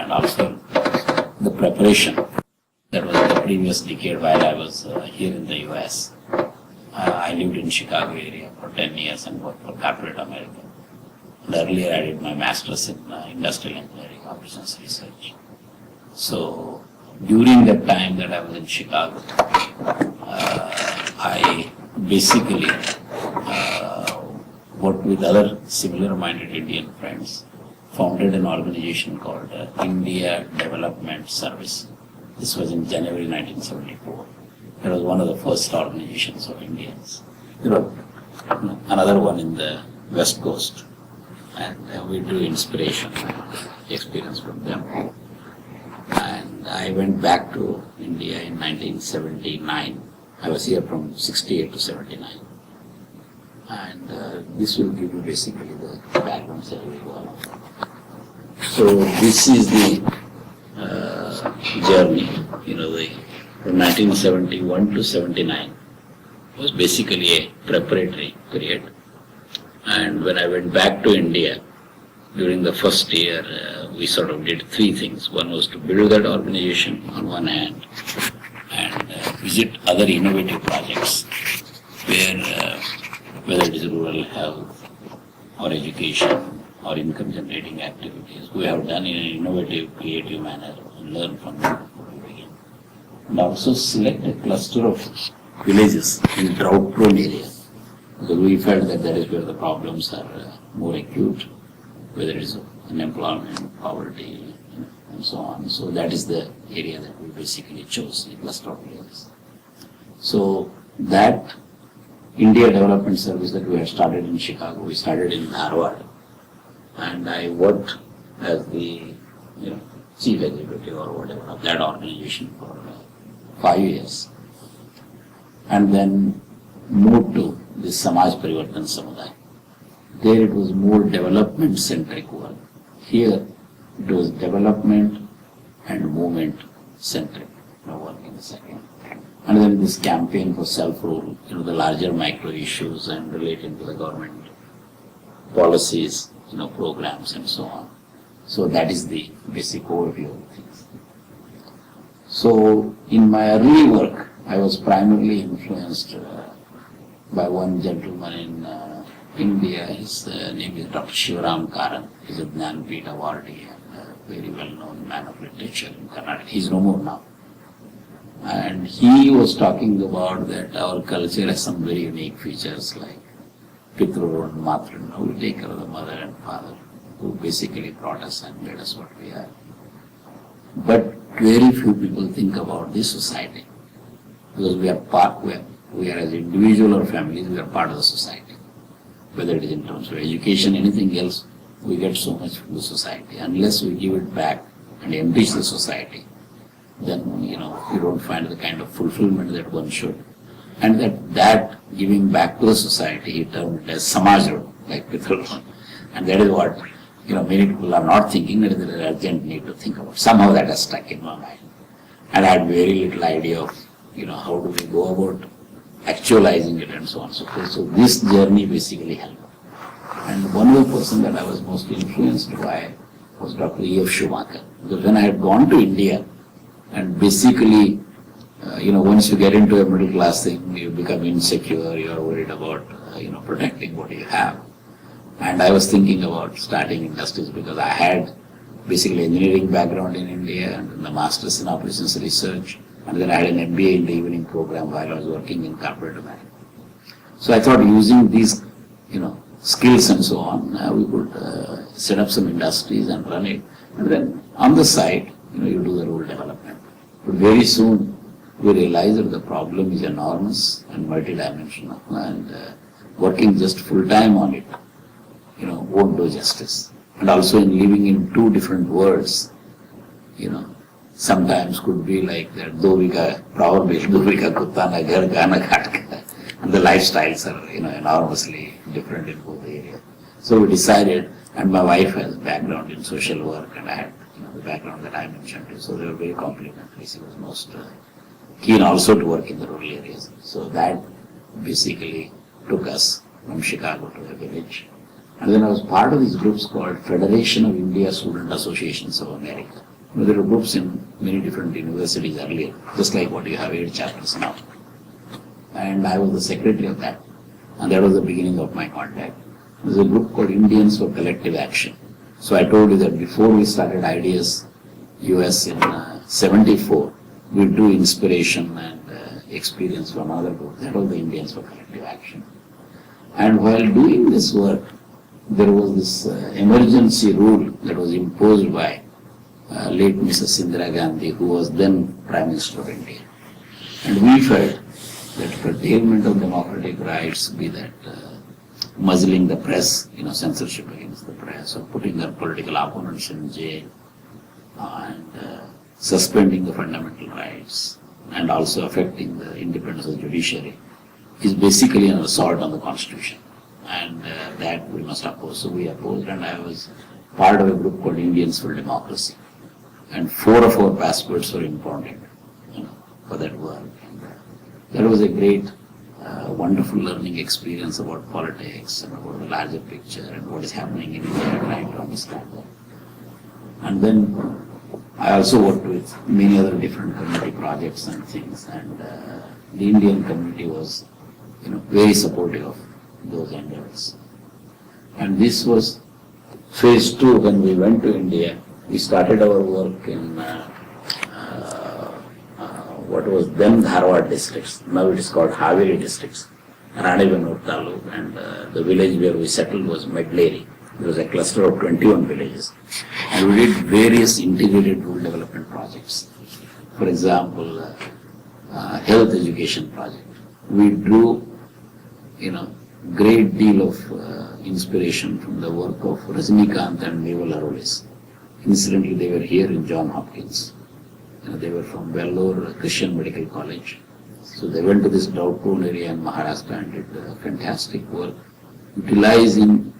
and also the preparation. That was the previous decade while I was here in the US. I lived in Chicago area for 10 years and worked for corporate America. And earlier I did my master's in industrial engineering operations research. So during that time that I was in Chicago, I basically worked with other similar-minded Indian friends, founded an organization called India Development Service. This was in January 1974. It was one of the first organizations of Indians. There was another one in the West Coast, and we drew inspiration and experience from them. And I went back to India in 1979. I was here from 68 to 79. And this will give you basically the background that we go along. So this is the journey, from 1971 to 79 was basically a preparatory period. And when I went back to India, during the first year, we sort of did three things. One was to build that organization on one hand and visit other innovative projects where, whether it is rural health or education or income generating activities, we have done in an innovative, creative manner and learn from them. And also select a cluster of villages in drought-prone areas, because we felt that that is where the problems are more acute, whether it is unemployment, poverty, and so on. So that is the area that we basically chose, a cluster of villages. So that India Development Service that we had started in Chicago, we started in Harvard, and I worked as the chief executive or whatever of that organization for 5 years, and then moved to the Samaj Parivartan Samudaya. There it was more development-centric work. Here it was development and movement-centric work in the second. And then this campaign for self-rule, the larger micro issues and relating to the government policies, programs and so on. So that is the basic overview of things. So in my early work, I was primarily influenced by one gentleman in India. His name is Dr. Shivaram Karan. He is a Jnanpith awardee and a very well-known man of literature in Karnataka. He is no more now. And he was talking about that our culture has some very unique features like Pitrur and Matrun, who take care of the mother and father, who basically brought us and made us what we are. But very few people think about this society, because we are as individual or families, we are part of the society. Whether it is in terms of education, anything else, we get so much from the society. Unless we give it back and enrich the society, then you don't find the kind of fulfillment that one should. And that giving back to the society, he termed it as Samaj, like Pitrur. And that is what many people are not thinking, that is an urgent need to think about. Somehow that has stuck in my mind. And I had very little idea of how do we go about actualizing it and so on and so forth. So this journey basically helped. And one of the person that I was most influenced by was Dr. E.F. Schumacher. Because when I had gone to India, and basically, once you get into a middle class thing, you become insecure, you are worried about, protecting what you have. And I was thinking about starting industries because I had basically engineering background in India and a master's in operations research, and then I had an MBA in the evening program while I was working in corporate America. So I thought using these, skills and so on, we could set up some industries and run it. And then on the side, you do the rural development. But very soon we realized that the problem is enormous and multidimensional, and working just full time on it, won't do justice. And also in living in two different worlds, sometimes could be like that, probably Dovika Kuttana Ghar Gana Katka. And the lifestyles are, enormously different in both areas. So we decided, and my wife has background in social work, and I had the background that I mentioned too, so they were very complementary. She was most keen also to work in the rural areas. So that basically took us from Chicago to a village. And then I was part of these groups called Federation of India Student Associations of America. There were groups in many different universities earlier, just like what you have 8 chapters now. And I was the secretary of that. And that was the beginning of my contact. There was a group called Indians for Collective Action. So I told you that before we started IDS US in 74, we drew inspiration and experience from other groups. That was the Indians for Collective Action. And while doing this work, there was this emergency rule that was imposed by late Mrs. Indira Gandhi, who was then Prime Minister of India. And we felt that curtailment of democratic rights, be that muzzling the press, censorship against the press, or putting our political opponents in jail, and suspending the fundamental rights, and also affecting the independence of the judiciary, is basically an assault on the Constitution. And that we must oppose. So we opposed, and I was part of a group called Indians for Democracy. And 4 of our passports were impounded for that work. And that was a great, wonderful learning experience about politics and about the larger picture and what is happening in India, trying to understand that. And then I also worked with many other different community projects and things, and the Indian community was, very supportive of those endeavors. And this was phase 2 when we went to India. We started our work in what was then Dharwad districts. Now it is called Haveri districts, Ranebenur Taluk, and the village where we settled was Medleri. There was a cluster of 21 villages. And we did various integrated rural development projects. For example, health education project. We drew, great deal of inspiration from the work of Rajnikant and Neval Arolis. Incidentally, they were here in John Hopkins. They were from Vellore Christian Medical College. So they went to this drought-prone area in Maharashtra and did fantastic work, utilizing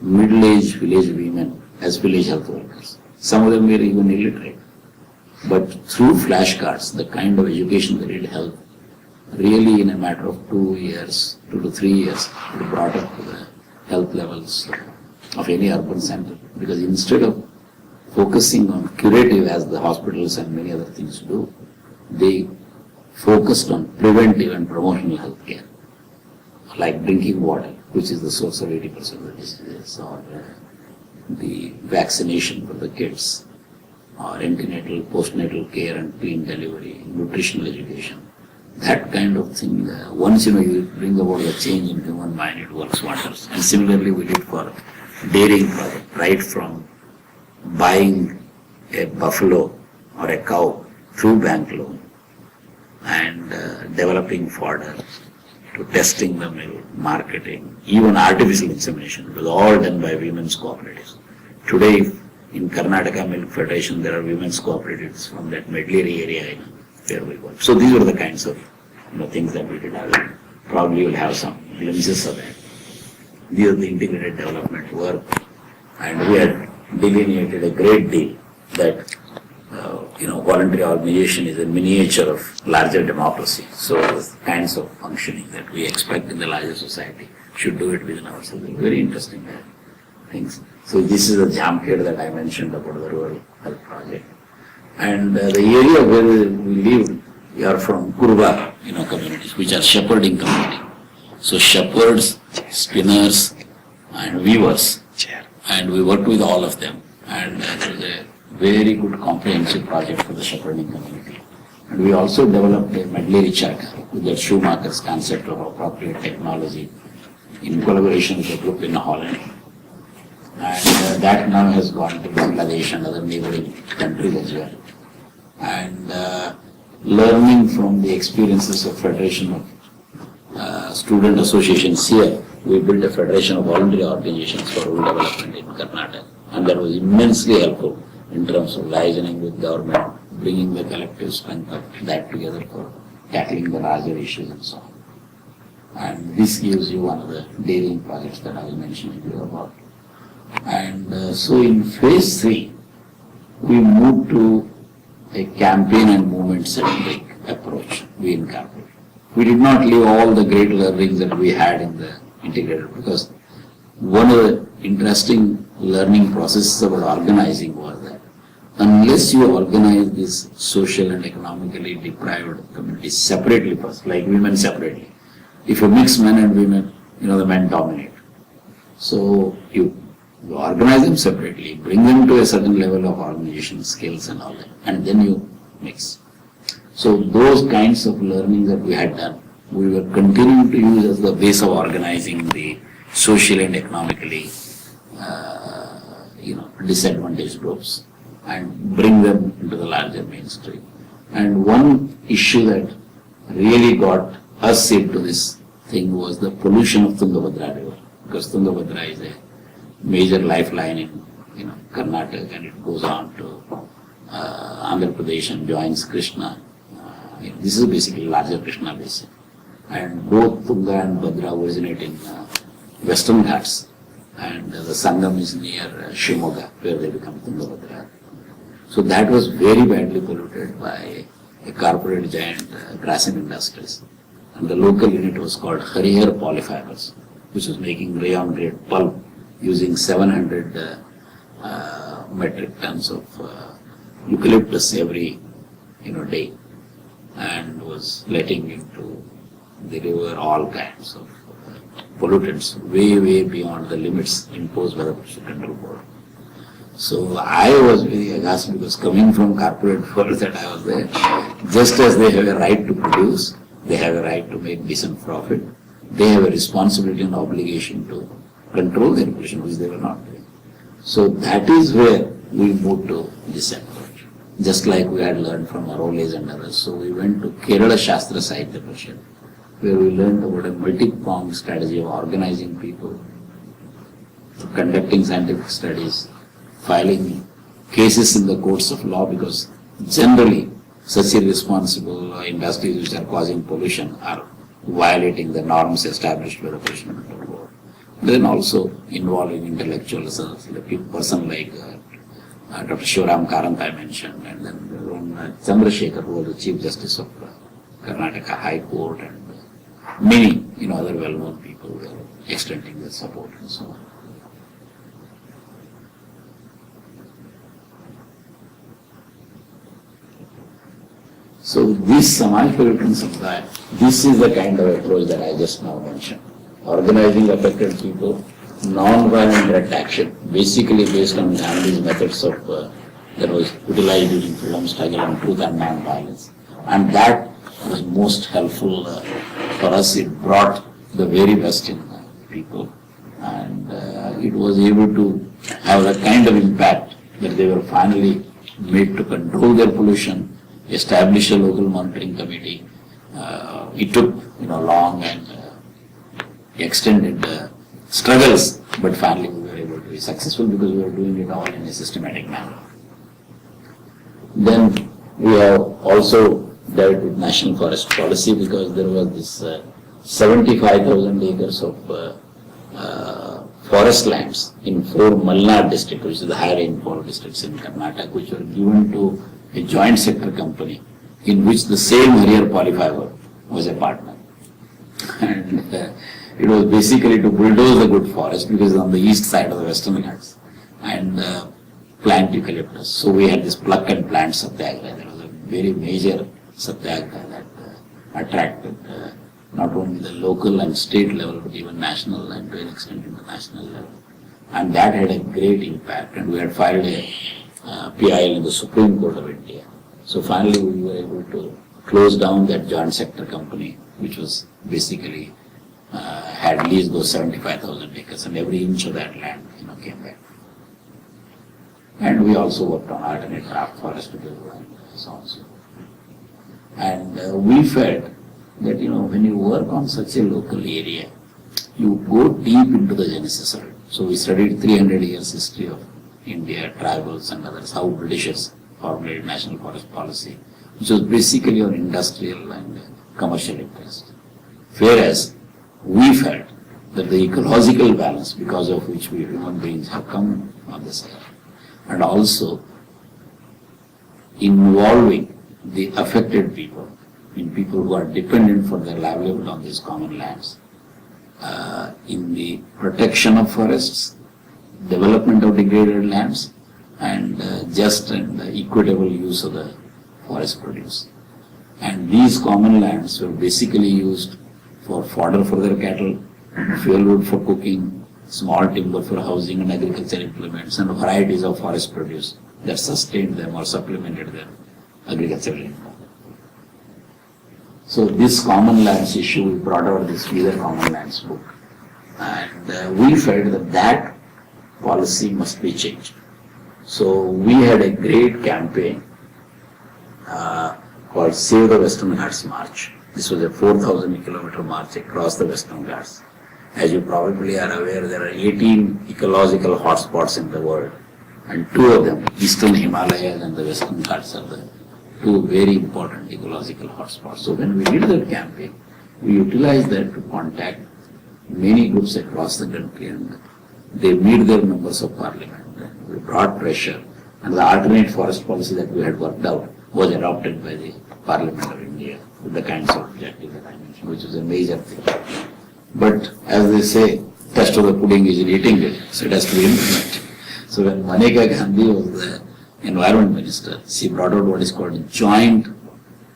middle-aged village women as village health workers. Some of them were even illiterate. But through flashcards, the kind of education they did help, really in a matter of 2 years, 2 to 3 years, it brought up to the health levels of any urban center. Because instead of focusing on curative as the hospitals and many other things do, they focused on preventive and promotional health care, like drinking water, which is the source of 80% of the diseases, or the vaccination for the kids, or antenatal, postnatal care and clean delivery, nutritional education. That kind of thing, once you bring about a change in human mind, it works wonders. And similarly we did for dairying project, right from buying a buffalo or a cow through bank loan and developing fodder, to testing the milk, marketing, even artificial insemination. It was all done by women's cooperatives. Today in Karnataka Milk Federation there are women's cooperatives from that Medleri area where we work. So these were the kinds of things that we did. Probably you'll have some glimpses of that. These are the integrated development work, and we had delineated a great deal that voluntary organization is a miniature of larger democracy. So the kinds of functioning that we expect in the larger society should do it within ourselves. Very interesting things. So this is the Jamkhed that I mentioned about the rural health project. And the area where we live, we are from Kurva, communities, which are shepherding community. So shepherds, spinners, and weavers. And we worked with all of them. And there was a very good comprehensive project for the shepherding community. And we also developed a Medleri Charkha with the Schumacher's concept of appropriate technology in collaboration with a group in Holland. And that now has gone to Bangladesh and other neighboring countries as well. And learning from the experiences of Federation of Student Associations here, we built a Federation of Voluntary Organizations for Rural Development in Karnataka. And that was immensely helpful in terms of liaising with government, bringing the collective strength of that together for tackling the larger issues and so on. And this gives you one of the dairying projects that I was mentioning to you about. And so in phase 3, we moved to a campaign and movement-centric approach we incorporated. We did not leave all the great learnings that we had in the integrated, because one of the interesting learning processes about organizing was that unless you organize these social and economically deprived communities separately first, like women separately. If you mix men and women, the men dominate. So you organize them separately, bring them to a certain level of organization skills and all that, and then you mix. So those kinds of learning that we had done, we were continuing to use as the base of organizing the social and economically, disadvantaged groups and bring them into the larger mainstream. And one issue that really got us into this thing was the pollution of Tungabhadra River, because Tungabhadra is a major lifeline in Karnataka, and it goes on to Andhra Pradesh and joins Krishna. This is basically larger Krishna basin, and both Tunga and Bhadra originate in Western Ghats, and the Sangam is near Shimoga, where they become Tungabhadra. So that was very badly polluted by a corporate giant, Grasim Industries, and the local unit was called Harihar Polyfibers, which was making rayon grade pulp using 700 metric tons of eucalyptus every day, and was letting into the river all kinds of pollutants way beyond the limits imposed by the Pollution Control Board. So I was very aghast, because coming from corporate world that I was there, just as they have a right to produce, they have a right to make decent profit, they have a responsibility and obligation to control their pollution, which they were not doing. So that is where we moved to this approach, just like we had learned from Aroles and others. So we went to Kerala Shastra Sahitya Parishad, where we learned about a multi-pronged strategy of organizing people, conducting scientific studies, filing cases in the courts of law, because generally such irresponsible industries which are causing pollution are violating the norms established by the Pollution Control Board. Then also involving intellectuals, like a person like Dr. Shivaram Karant I mentioned, and then Chandrasekhar, who was the Chief Justice of Karnataka High Court, and many other well-known people were extending their support and so on. So this Samaj Parivartan Samudaya, this is the kind of approach that I just now mentioned. Organizing affected people, non-violent direct action, basically based on Gandhi's methods of that was utilized during freedom struggle and truth and non-violence. And that was most helpful for us. It brought the very best in people, and it was able to have the kind of impact that they were finally made to control their pollution, establish a local monitoring committee. It took long and extended struggles, but finally we were able to be successful because we were doing it all in a systematic manner. Then we have also dealt with national forest policy, because there was this 75,000 acres of forest lands in 4 Malnad districts, which is the high rainfall districts in Karnataka, which were given to a joint sector company in which the same Harihar Polyfiber was a partner. And it was basically to bulldoze the good forest, because it's on the east side of the Western Ghats, and plant eucalyptus. So we had this pluck and plant satyagraha. There was a very major satyagraha that attracted not only the local and state level, but even national and to an extent international level. And that had a great impact, and we had filed a PIL in the Supreme Court of India. So finally we were able to close down that joint sector company, which was basically had leased those 75,000 acres, and every inch of that land came back. And we also worked on alternate craft forest to do and so on. And we felt that when you work on such a local area, you go deep into the genesis of it. So we studied 300 years history of India, tribals and others, how Britishers formulated national forest policy, which was basically on industrial and commercial interest. Whereas we felt that the ecological balance, because of which we human beings have come on this earth, and also involving the affected people, in people who are dependent for their livelihood on these common lands, in the protection of forests, development of degraded lands, and just and equitable use of the forest produce. And these common lands were basically used for fodder for their cattle, fuel wood for cooking, small timber for housing and agricultural implements, and varieties of forest produce that sustained them or supplemented their agricultural income. So this common lands issue, we brought out this Feeder Common Lands book. And we felt that that policy must be changed. So we had a great campaign called Save the Western Ghats March. This was a 4,000 kilometer march across the Western Ghats. As you probably are aware, there are 18 ecological hotspots in the world, and two of them, Eastern Himalayas and the Western Ghats, are the two very important ecological hotspots. So when we did that campaign, we utilized that to contact many groups across the country, and they meet their members of parliament. We brought pressure, and the alternate forest policy that we had worked out was adopted by the Parliament of India with the kinds of objectives that I mentioned, which is a major thing. But as they say, test of the pudding is in eating it, so it has to be implemented. So when Maneka Gandhi was the environment minister, she brought out what is called Joint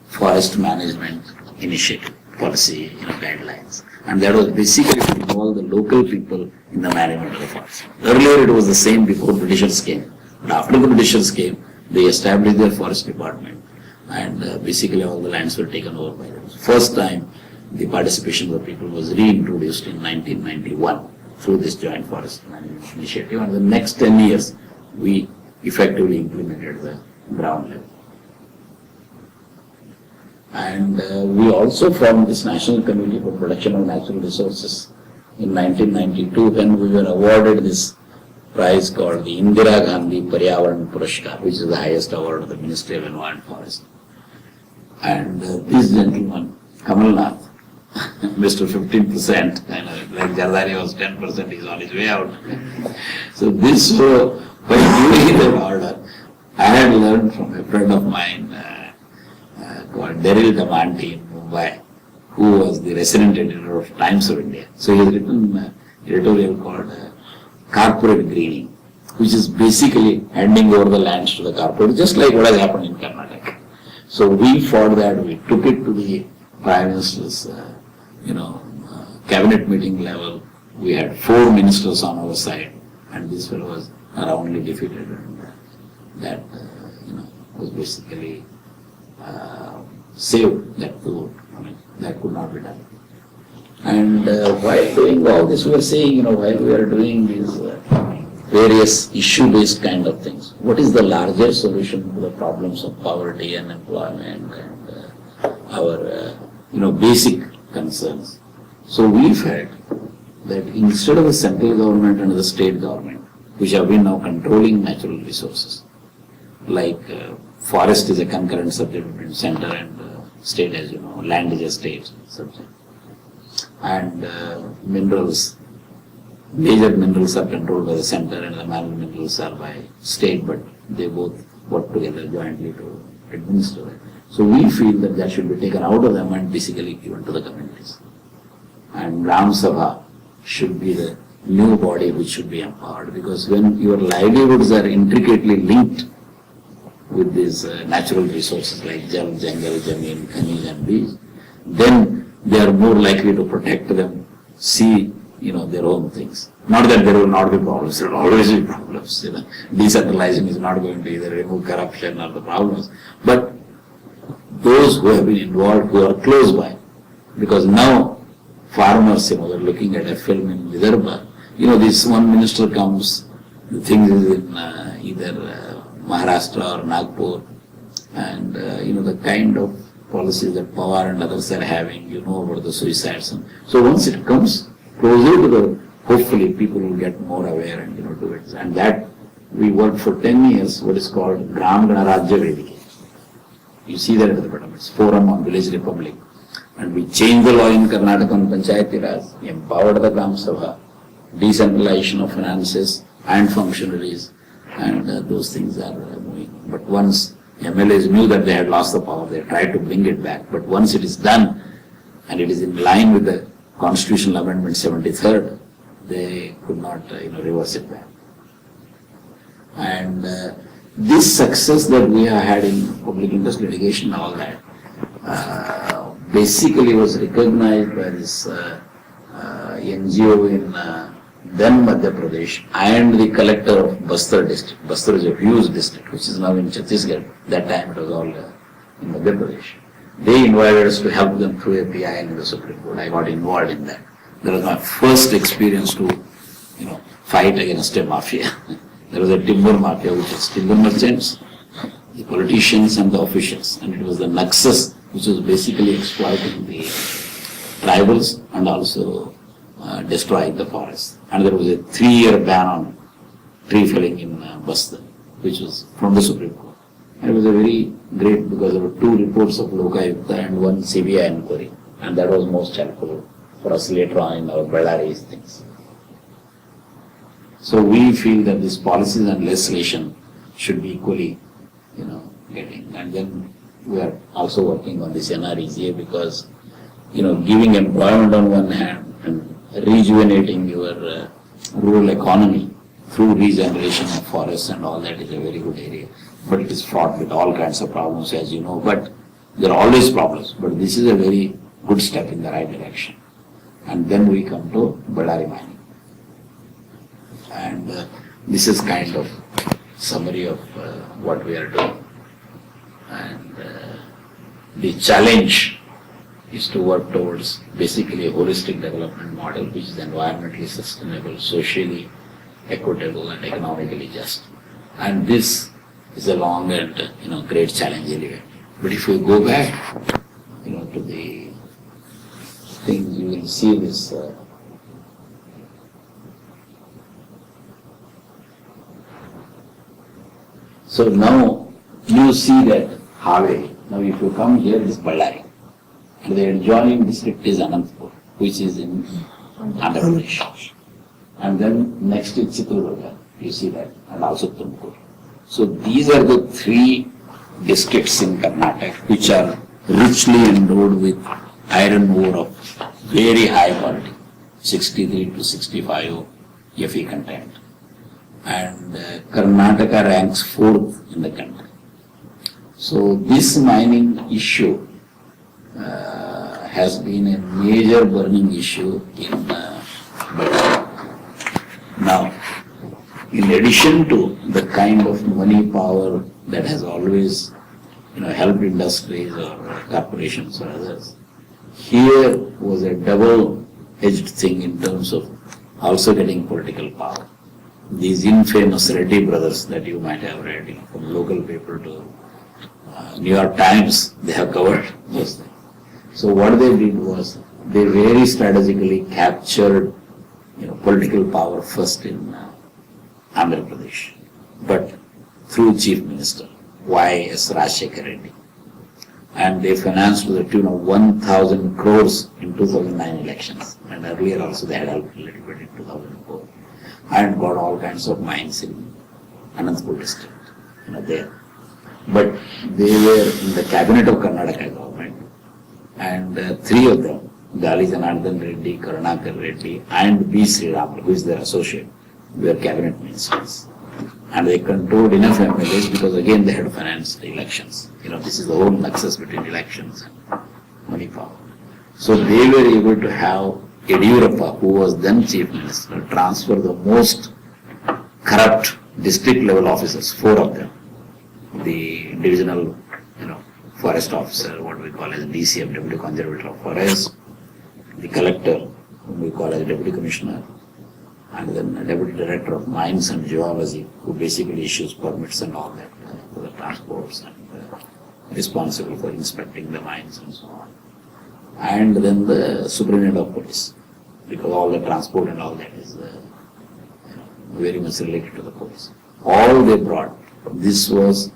Forest Management Initiative policy guidelines. And that was basically to involve the local people in the management of the forest. Earlier it was the same before Britishers came. But after the Britishers came, they established their forest department, and basically all the lands were taken over by them. First time the participation of the people was reintroduced in 1991 through this Joint Forest Management Initiative, and the next 10 years we effectively implemented the ground level. And we also formed this National Committee for Protection of Natural Resources in 1992 when we were awarded this prize called the Indira Gandhi Parivartan Purashkar, which is the highest award of the Ministry of Environment and Forest. And this gentleman, Kamal Nath, Mr. 15%, like Jaldari was 10%, he's on his way out. So this, by giving the order, I had learned from a friend of mine called Daryl Damanti in Mumbai, who was the resident editor of Times of India. So he has written an editorial called Corporate Greening, which is basically handing over the lands to the corporate, just like what has happened in Karnataka. So we fought that, we took it to the Prime Minister's cabinet meeting level. We had 4 ministers on our side, and this fellow was roundly defeated, and that was basically saved that vote. That could not be done. And while doing all this, we were saying, while we are doing these various issue-based kind of things, what is the larger solution to the problems of poverty and employment and our basic concerns? So we felt that instead of the central government and the state government, which have been now controlling natural resources, like forest is a concurrent subject between center and state, as you know, land is a state subject. And minerals, major minerals are controlled by the center and the minor minerals are by state, but they both work together jointly to administer it. So we feel that that should be taken out of them and basically given to the communities. And Gram Sabha should be the new body which should be empowered, because when your livelihoods are intricately linked with these natural resources like Jal, Jangal, Jameen, Khanij and these, then they are more likely to protect them, see their own things. Not that there will not be problems, there will always be problems. Decentralizing is not going to either remove corruption or the problems, but those who have been involved, who are close by, because now farmers, we're looking at a film in Vidarbha, this one minister comes, the thing is in either Maharashtra or Nagpur, and the kind of policies that Pawar and others are having, about the suicides. So once it comes closer to the, hopefully people will get more aware and do it. And that we worked for 10 years, what is called Gram Gana Rajya Vedike. You see that at the bottom, it's Forum on Village Republic. And we changed the law in Karnataka on Panchayati Raj, empowered the Gram Sabha, decentralization of finances and functionaries, and those things are moving. But once MLAs knew that they had lost the power, they tried to bring it back. But once it is done, and it is in line with the Constitutional Amendment 73rd, they could not reverse it back. And this success that we have had in public interest litigation and all that basically was recognized by this NGO in then Madhya Pradesh and the collector of Bastar district. Bastar is a huge district which is now in Chhattisgarh. That time it was all in Madhya Pradesh. They invited us to help them through a PIL in the Supreme Court. I got involved in that. That was my first experience to, fight against a mafia. There was a timber mafia, which was timber merchants, the politicians and the officials. And it was the Naxus, which was basically exploiting the tribals and also destroying the forest. And there was a 3-year ban on tree felling in Bastar, which was from the Supreme Court. And it was a very great, because there were 2 reports of Lokayukta and 1 CBI inquiry. And that was most helpful for us later on in our Bellari's things. So we feel that these policies and legislation should be equally, getting. And then we are also working on this NREGA because, giving employment on one hand and rejuvenating your rural economy through regeneration of forests and all that is a very good area. But it is fraught with all kinds of problems, as you know. But there are always problems. But this is a very good step in the right direction. And then we come to Bellary mining. And this is kind of summary of what we are doing. And the challenge is to work towards basically a holistic development model which is environmentally sustainable, socially equitable and economically just. And this is a long and great challenge anyway. But if we go back to the things, you will see this so now you see that highway. Now if you come here, it is Bellary. And the adjoining district is Anantapur, which is in Andhra Pradesh. And then next is Chitradurga, you see that, and also Tumkur. So these are the 3 districts in Karnataka which are richly endowed with iron ore of very high quality, 63 to 65 Fe content. And Karnataka ranks 4th in the country. So this mining issue has been a major burning issue in Bellary. Now, in addition to the kind of money power that has always helped industries or corporations or others, here was a double-edged thing in terms of also getting political power. These infamous Reddy brothers that you might have read, from local paper to New York Times, they have covered those things. So what they did was they very strategically captured political power first in Andhra Pradesh, but through Chief Minister Y.S. Rajshekar Reddy. And they financed to the tune of 1,000 crores in 2009 elections. And earlier also they had helped a little bit in 2004. And got all kinds of mines in Anantapur district, there. But they were in the cabinet of Karnataka government. And 3 of them, Gali Janardhan Reddy, Karunakar Reddy, and B. Sriram, who is their associate, were cabinet ministers. And they controlled enough MLAs because again they had financed the elections. This is the whole nexus between elections and money power. So they were able to have Yediyurappa, who was then chief minister, transfer the most corrupt district level officers, 4 of them. The divisional, forest officer, what we call as DCF, Deputy Conservator of Forest, the collector, whom we call as Deputy Commissioner, and then a Deputy Director of Mines and Geology, who basically issues permits and all that for the transports and responsible for inspecting the mines and so on. And then the Superintendent of Police, because all the transport and all that is very much related to the police. All they brought, this was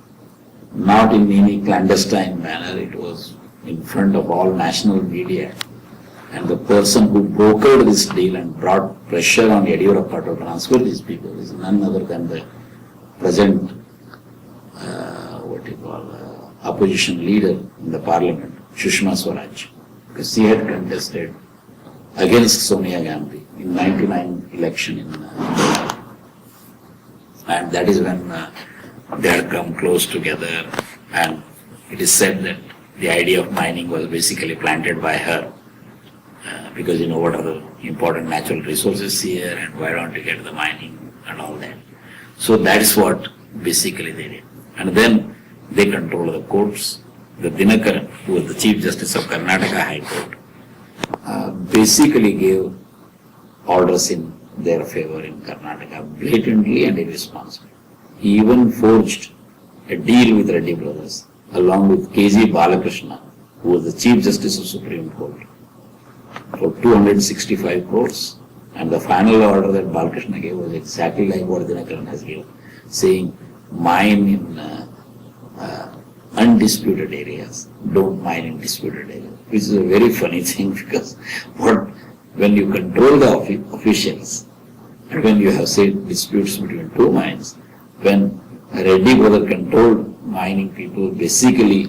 not in any clandestine manner, it was in front of all national media. And the person who brokered this deal and brought pressure on Yediyurappa to transfer these people is none other than the present, opposition leader in the parliament, Sushma Swaraj. Because she had contested against Sonia Gandhi in 99 election in And that is when they had come close together, and it is said that the idea of mining was basically planted by her, because what are the important natural resources here, and why don't you get the mining and all that. So that is what basically they did. And then they control the courts. The Dinakaran, who was the Chief Justice of Karnataka High Court, basically gave orders in their favor in Karnataka, blatantly and irresponsibly. He even forged a deal with Reddy brothers, along with K.G. Balakrishna, who was the Chief Justice of Supreme Court, for 265 crores. And the final order that Balakrishna gave was exactly like what Dinakaran has given, saying mine in undisputed areas, don't mine in disputed areas, which is a very funny thing, because when you control the officials, and when you have, say, disputes between two mines, when Reddy brother controlled mining, people basically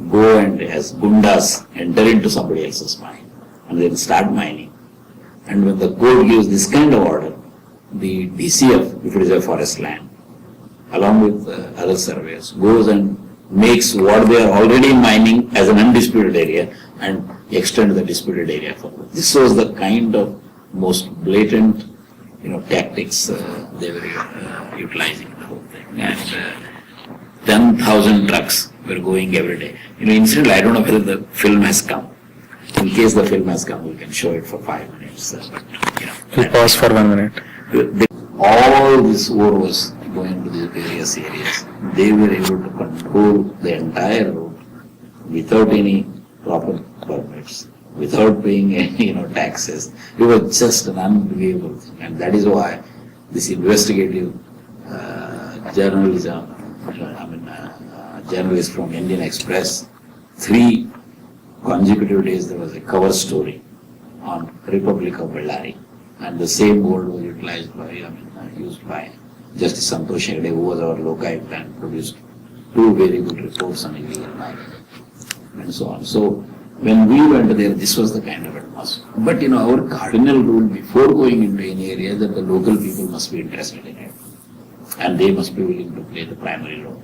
go and as gundas enter into somebody else's mine and then start mining. And when the court gives this kind of order, the DCF, if it is a forest land, along with other surveyors, goes and makes what they are already mining as an undisputed area and extend the disputed area further. This was the kind of most blatant, tactics they were utilizing the whole thing. And 10,000 trucks were going every day. Incidentally, I don't know whether the film has come. In case the film has come, we can show it for 5 minutes. We'll pause for 1 minute. All this ore was going to these various areas. They were able to control the entire road without any proper permits, without paying any taxes. It was just an unbelievable thing. And that is why this investigative journalism, journalists from Indian Express, 3 consecutive days there was a cover story on Republic of Bellary, and the same board was used by Justice Santosh Hegde, who was our loci, and produced 2 very good reports on illegal mining and so on. So when we went there, this was the kind of atmosphere. But our cardinal rule before going into any area is that the local people must be interested in it, and they must be willing to play the primary role.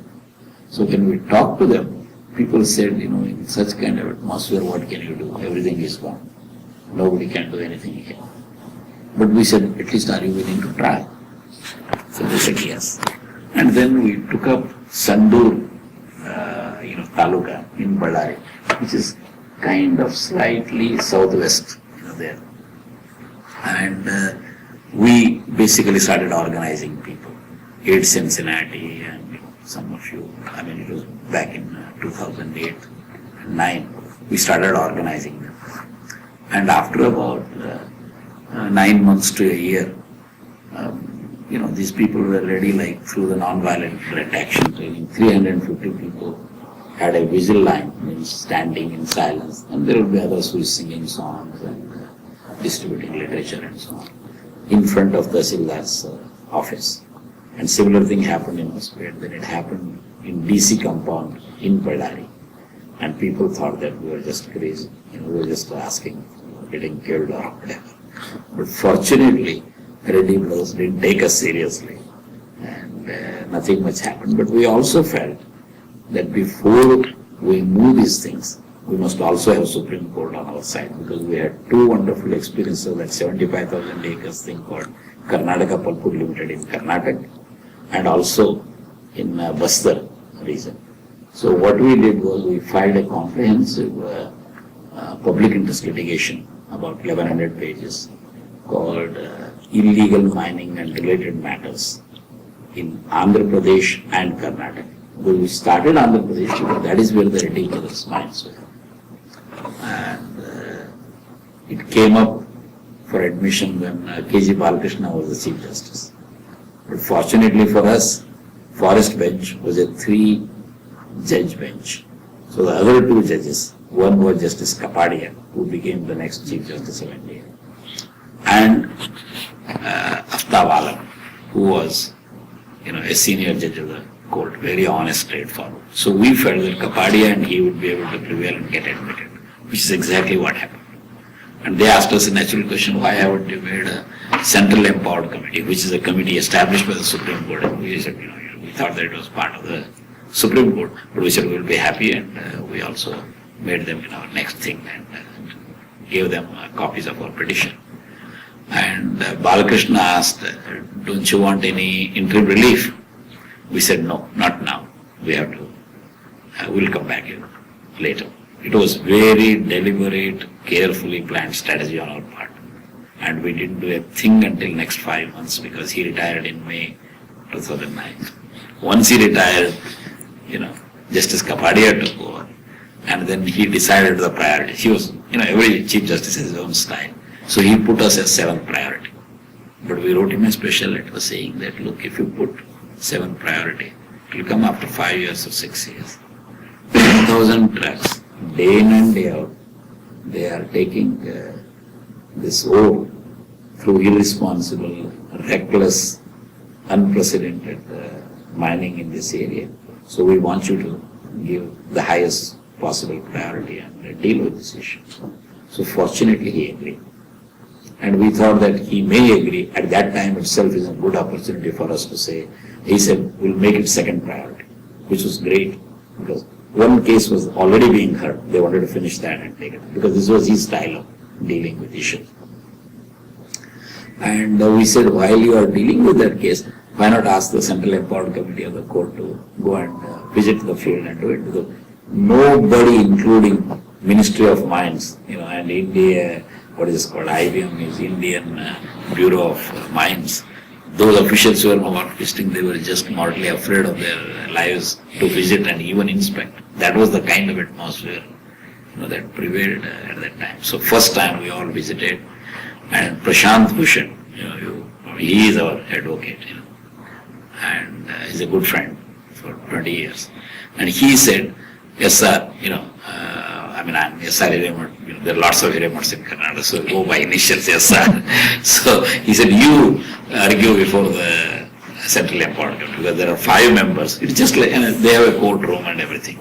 So when we talked to them, people said, in such kind of atmosphere, what can you do? Everything is gone. Nobody can do anything here. But we said, at least are you willing to try? So they said yes. And then we took up Sandur, Taluka in Ballari, which is kind of slightly southwest, there. And we basically started organizing people. 8 Cincinnati and some of you, it was back in 2008 and 9, we started organizing them. And after about 9 months to a year, these people were ready, through the non-violent threat action training. 350 people had a vigil line, means standing in silence, and there would be others who is singing songs and distributing literature and so on, in front of the Tahsildar's office. And similar thing happened in Hospet. Then it happened in DC compound in Bellary. And people thought that we were just crazy. We were just asking, getting killed or whatever. But fortunately, Reddy brothers didn't take us seriously. And nothing much happened. But we also felt that before we move these things, we must also have Supreme Court on our side, because we had 2 wonderful experiences of that 75,000 acres thing called Karnataka Pulpur Limited in Karnataka, and also in Bastar region. So what we did was we filed a comprehensive public interest litigation, about 1100 pages, called Illegal Mining and Related Matters in Andhra Pradesh and Karnataka. Well, we started Andhra Pradesh because that is where the Reddy brothers mines were. And it came up for admission when K.G. Balakrishna was the Chief Justice. But fortunately for us, Forest Bench was a 3-judge bench. So the other 2 judges, one was Justice Kapadia, who became the next Chief Justice of India, and Aftab Alam, who was a senior judge of the court, very honest, straightforward. So we felt that Kapadia and he would be able to prevail and get admitted, which is exactly what happened. And they asked us a natural question, why haven't you made a central empowered committee, which is a committee established by the Supreme Court? And we said, we thought that it was part of the Supreme Court, but we said we will be happy, and we also made them next thing and gave them copies of our petition. And Balakrishna asked, don't you want any interim relief? We said, no, not now. We have to, we'll come back later. It was very deliberate, carefully planned strategy on our part. And we didn't do a thing until next 5 months because he retired in May 2009. Once he retired, Justice Kapadia took over. And then he decided the priorities. He was, every Chief Justice has his own style. So he put us as 7th priority. But we wrote him a special letter saying that, look, if you put 7th priority, it will come after 5 years or 6 years. 10,000 trucks, day in and day out, they are taking this ore through irresponsible, reckless, unprecedented mining in this area. So we want you to give the highest possible priority and deal with this issue. So fortunately he agreed. And we thought that he may agree. At that time itself is a good opportunity for us to say, he said, we'll make it 2nd priority, which was great because one case was already being heard. They wanted to finish that and take it because this was his style of dealing with issues. And we said, while you are dealing with that case, why not ask the Central Empowered Committee of the court to go and visit the field and do it? Because nobody, including Ministry of Mines, and India, what is called IBM is Indian Bureau of Mines. Those officials who were not visiting, they were just mortally afraid of their lives to visit and even inspect. That was the kind of atmosphere that prevailed at that time. So first time we all visited, and Prashant Bhushan, he is our advocate, and he's a good friend for 20 years. And he said, yes sir, I'm SR Hiremath, there are lots of Hiremaths in Karnataka, so go by initials, yes sir. So he said, you argue before the Central Empowered Committee, because there are 5 members. It's just like, they have a courtroom and everything.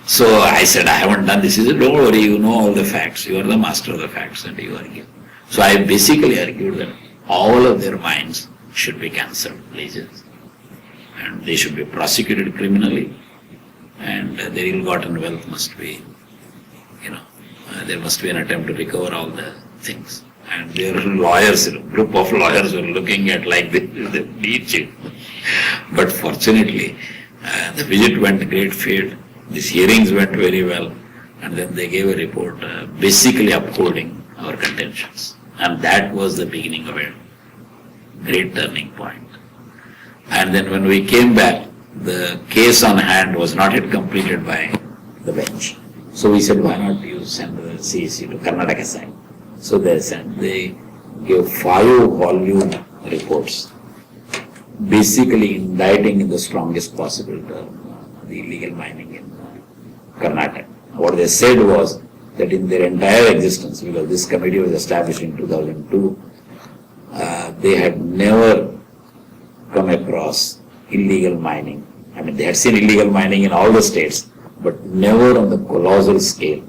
So I said, I haven't done this. He said, don't worry, you know all the facts. You are the master of the facts and you argue. So I basically argued that all of their mines should be cancelled, leases. And they should be prosecuted criminally. And their ill-gotten wealth must be, there must be an attempt to recover all the things. And their lawyers, a group of lawyers were looking at like they need you. But fortunately, the visit went great field. These hearings went very well. And then they gave a report basically upholding our contentions. And that was the beginning of a great turning point. And then when we came back, the case on hand was not yet completed by the bench. So we said, why not you send the CEC to Karnataka side? So they sent, they gave 5-volume reports, basically indicting in the strongest possible term the illegal mining in Karnataka. What they said was that in their entire existence, because this committee was established in 2002, they had never come across illegal mining. I mean, they had seen illegal mining in all the states, but never on the colossal scale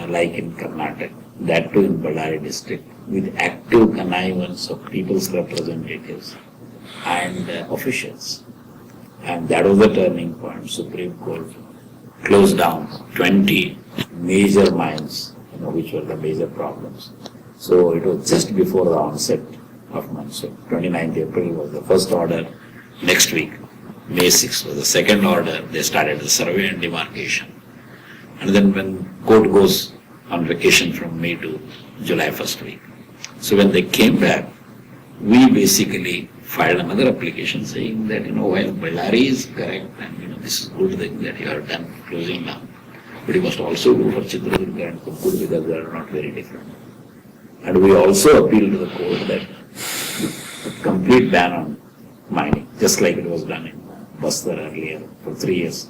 like in Karnataka. That too in Ballari district, with active connivance of people's representatives and officials. And that was the turning point. Supreme Court closed down 20 major mines, which were the major problems. So it was just before the onset of monsoon. 29th April was the first order. Next week, May 6th was the second order. They started the survey and demarcation. And then when court goes on vacation from May to July first week. So when they came back, we basically filed another application saying that, while Ballari is correct and, this is good thing that you have done closing down, but you must also do for Chitradurga and Tumakuru because they are not very different. And we also appealed to the court that a complete ban on mining, just like it was done in Bastar earlier for 3 years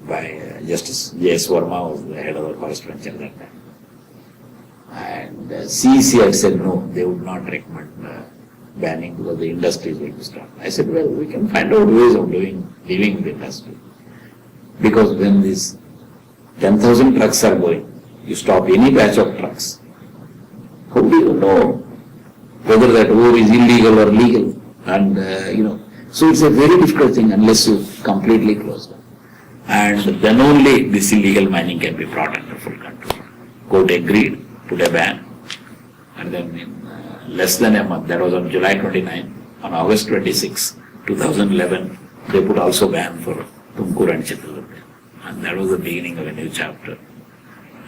by Justice J.S. Verma was the head of the forest bench at that time. And CEC had said no, they would not recommend banning because the industries will be stopped. I said, well, we can find out ways of dealing with the industry. Because when these 10,000 trucks are going, you stop any batch of trucks, how do you know whether that ore is illegal or legal? And, so it's a very difficult thing unless you completely close down. And then only this illegal mining can be brought under full control. Court agreed, put a ban. And then in less than a month, that was on July 29, on August 26, 2011, they put also ban for Tumkur and Chittorgarh. And that was the beginning of a new chapter.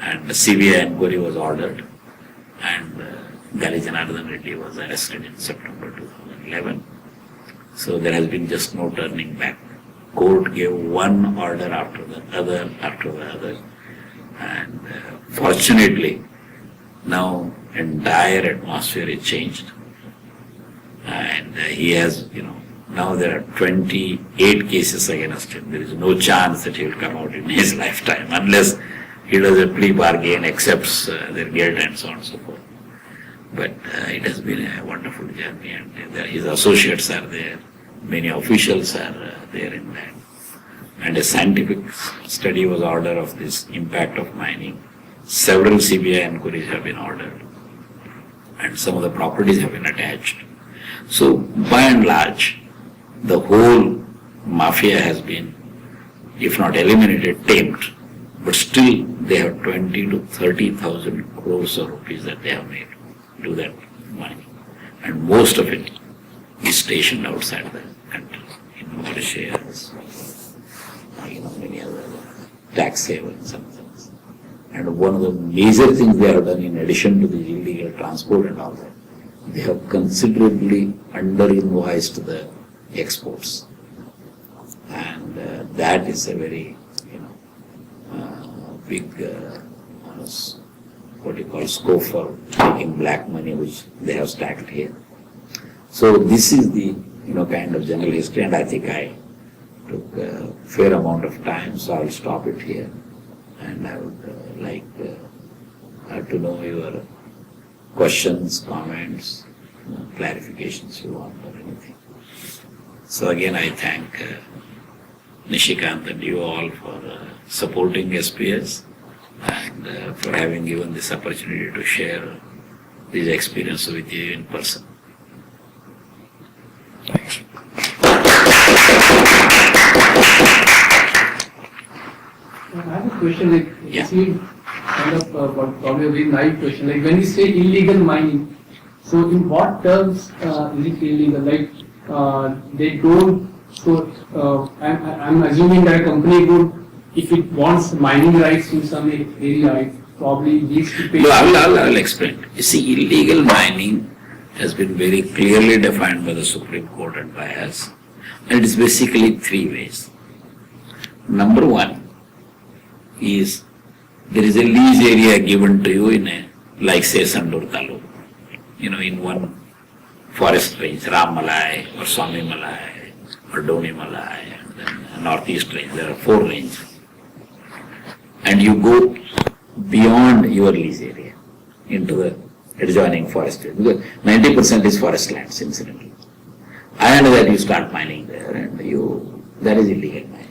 And the CBI inquiry was ordered, and Gali Janardhan Reddy was arrested in September 2011. So there has been just no turning back. Court gave one order after the other, and fortunately, now entire atmosphere is changed, and he has, now there are 28 cases against him. There is no chance that he will come out in his lifetime unless he does a plea bargain, accepts their guilt and so on and so forth. But it has been a wonderful journey, and his associates are there, many officials are there in that. And a scientific study was ordered of this impact of mining. Several CBI inquiries have been ordered, and some of the properties have been attached. So by and large, the whole mafia has been, if not eliminated, tamed. But still they have 20 to 30,000 crores of rupees that they have made to that mining. And most of it is stationed outside the country, in Mauritius, many other tax havens and things. And one of the major things they have done in addition to the illegal transport and all that, they have considerably under-invoiced the exports. And that is a very, big, what you call scope for making black money, which they have stacked here. So this is the, kind of general history, and I think I took a fair amount of time, so I'll stop it here. And I would like to know your questions, comments, clarifications you want or anything. So again, I thank Nishikant and you all for supporting SPS and for having given this opportunity to share this experience with you in person. Thanks. I have a question, it's kind of probably a very naive question. Like when you say illegal mining, so in what terms is it illegal? Like they don't. So I'm assuming that a company would, if it wants mining rights in some area, it probably needs to pay. No, I'll explain. You see, illegal mining has been very clearly defined by the Supreme Court and by us, and it is basically three ways. Number one is there is a lease area given to you in a, like say Sandur Taluk, in one forest range, Ram Malai or Swami Malai or Doni Malai, and then northeast range. There are 4 ranges. And you go beyond your lease area into the adjoining forest area, because 90% is forest lands, incidentally. And that you start mining there, and that is illegal mining.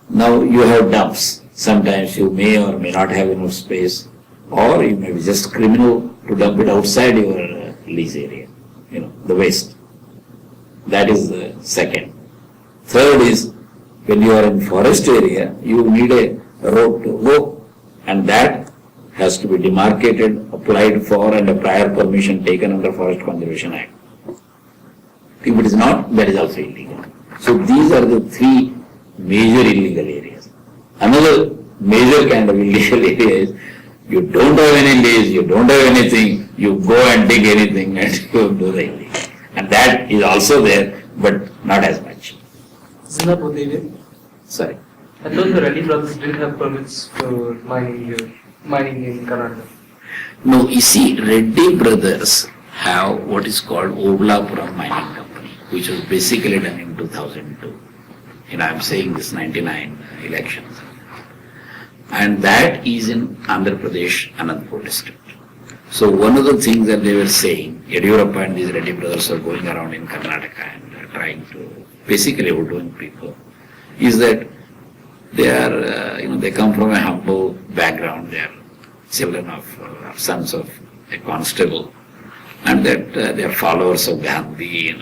Now you have dumps. Sometimes you may or may not have enough space, or you may be just criminal to dump it outside your lease area, the waste. That is the second. Third is, when you are in forest area, you need a road to go, and that has to be demarcated, applied for, and a prior permission taken under Forest Conservation Act. If it is not, that is also illegal. So these are the 3 major illegal areas. Another major kind of illegal area is you don't have any lease, you don't have anything, you go and dig anything and you do the illegal. And that is also there, but not as much. Isn't that what they did? Sorry. I thought the Reddy brothers didn't have permits for mining in Karnataka. No, you see, Reddy brothers have what is called Oblapuram Mining Company, which was basically done in 2002. I'm saying this 99 elections. And that is in Andhra Pradesh, Anantapur district. So one of the things that they were saying, Yediyurappa and these Reddy brothers are going around in Karnataka and trying to basically outdoing people, is that they are, they come from a humble background. They are children of sons of a constable, and that they are followers of Gandhi,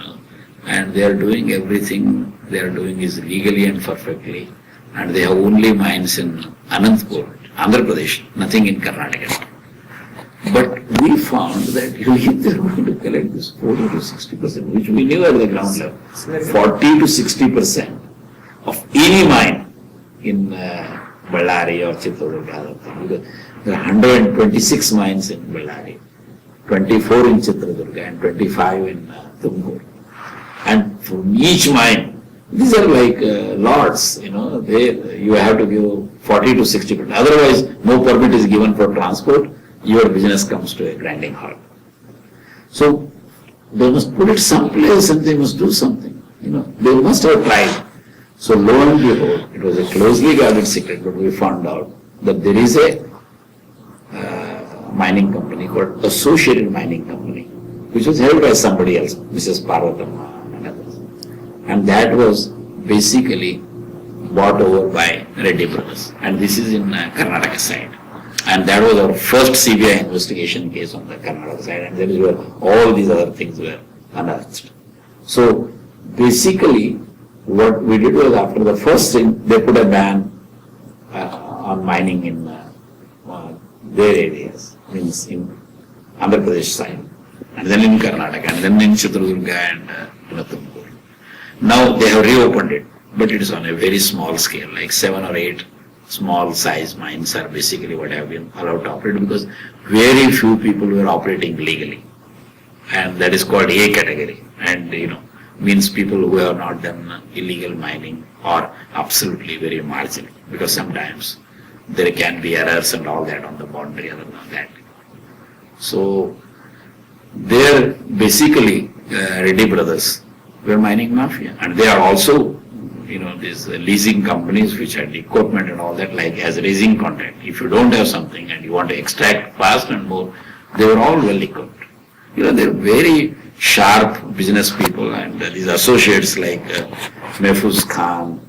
and they are doing everything they are doing is legally and perfectly, and they have only mines in Anantapur, Andhra Pradesh, nothing in Karnataka. But we found that if they are going to collect this 40 to 60%, which we knew at the ground level, 40 to 60% of any mine in Ballari or Chitradurga, because there are 126 mines in Ballari, 24 in Chitradurga and 25 in Tumkur. And from each mine, these are like lots, you have to give 40 to 60%. Otherwise, no permit is given for transport, your business comes to a grinding halt. So, they must put it someplace and they must do something, they must have tried. So, lo and behold, it was a closely guarded secret, but we found out that there is a mining company called Associated Mining Company, which was held by somebody else, Mrs. Parivartan and others. And that was basically bought over by Reddy Brothers. And this is in Karnataka side. And that was our first CBI investigation case on the Karnataka side. And that is where all these other things were unearthed. So basically, what we did was after the first thing, they put a ban on mining in their areas, means in Andhra Pradesh side, and then in Karnataka, and then in Chitradurga and Tumkur. Now they have reopened it, but it is on a very small scale, like 7 or 8 small size mines are basically what have been allowed to operate, because very few people were operating legally, and that is called A category, and means people who have not done illegal mining or absolutely very marginal, because sometimes there can be errors and all that on the boundary other than that. So there basically Reddy Brothers were mining mafia, and they are also these leasing companies which had equipment and all that, like as a leasing contract. If you don't have something and you want to extract fast and more, they were all well equipped. They're very sharp business people, and these associates like Mehfooz Khan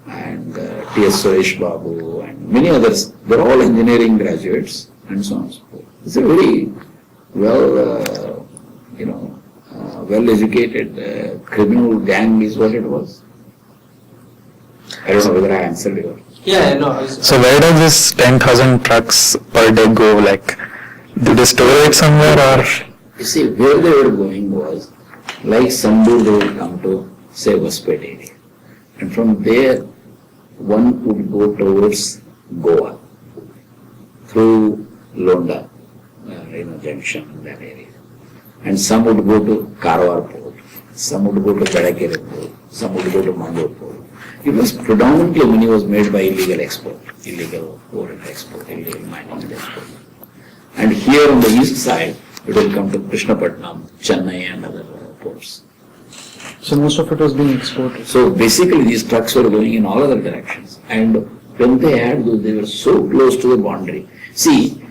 and T.S. Suresh Babu and many others, they're all engineering graduates and so on and so forth. It's a very well-educated criminal gang is what it was. I don't know whether I answered you. Yeah, no. So where does this 10,000 trucks per day go? Like, do they store it somewhere or? You see, where they were going was, like Samdur, they would come to, say, Hospet area. And from there, one would go towards Goa, through Londa, junction in that area. And some would go to Karwar port, some would go to Bedakere port, some would go to Mangalore port. It was predominantly money was made by illegal export, illegal ore and export, illegal mining and export. And here on the east side, it will come to Krishnapatnam, Chennai and other ports. So most of it was being exported. So basically these trucks were going in all other directions. And when they had those, they were so close to the boundary. See,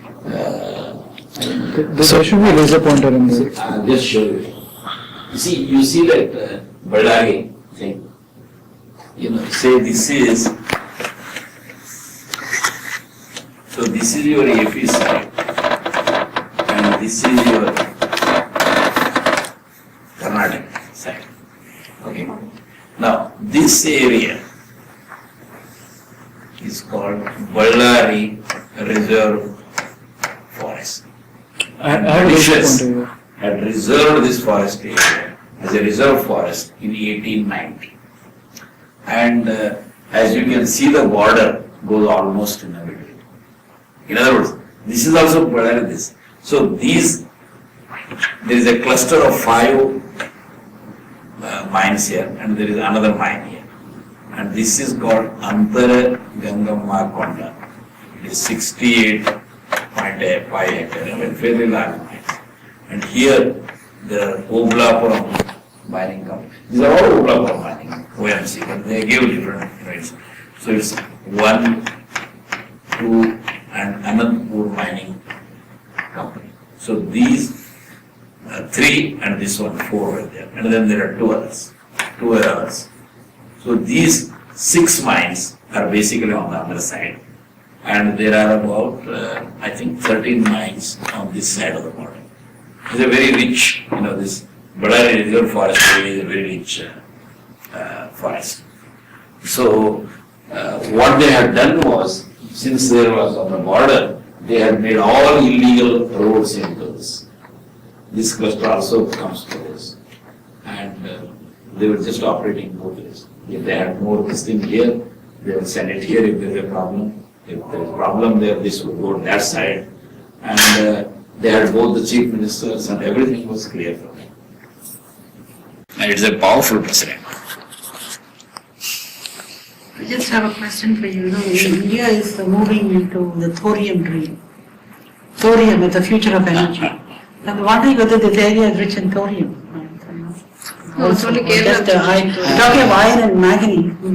There should be a laser pointer in there. I'll just show you. You see that Ballari thing. Say this is, so this is your AP side, and this is your Karnataka side. Okay. Now, this area is called Ballari Reserve Forest. I had a laser pointer here. Had reserved this forest area as a reserve forest in 1890. And as you can see, the border goes almost in the middle. In other words, this is also Ballari this. So there is a cluster of 5 mines here, and there is another mine here. And this is called Antara Gangamma Konda. It is 68.5 hectares, fairly large mine. And here there are Oblapuram mining company. These are all Oblapuram mining, OMC, but they give different rates. So it's 1, 2, and Anandpur mining company. So these 3 and this one 4 were there. And then there are 2 others. So these 6 mines are basically on the other side. And there are about, I think, 13 mines on this side of the border. It's a very rich, this Ballari Reserve Forest area is a very rich forest. So, what they had done was, since there was on the border, they had made all illegal roads into this. This cluster also comes to this. And they were just operating both ways. If they had more this thing here, they will send it here if there is a problem. If there is a problem there, this will go to that side. And they had both the chief ministers and everything was clear for them. And it's a powerful president. I just have a question for you. India is moving into the thorium dream. Thorium is the future of energy. I'm wondering whether this area is rich in thorium. No, it's only Kerala. Talking of iron and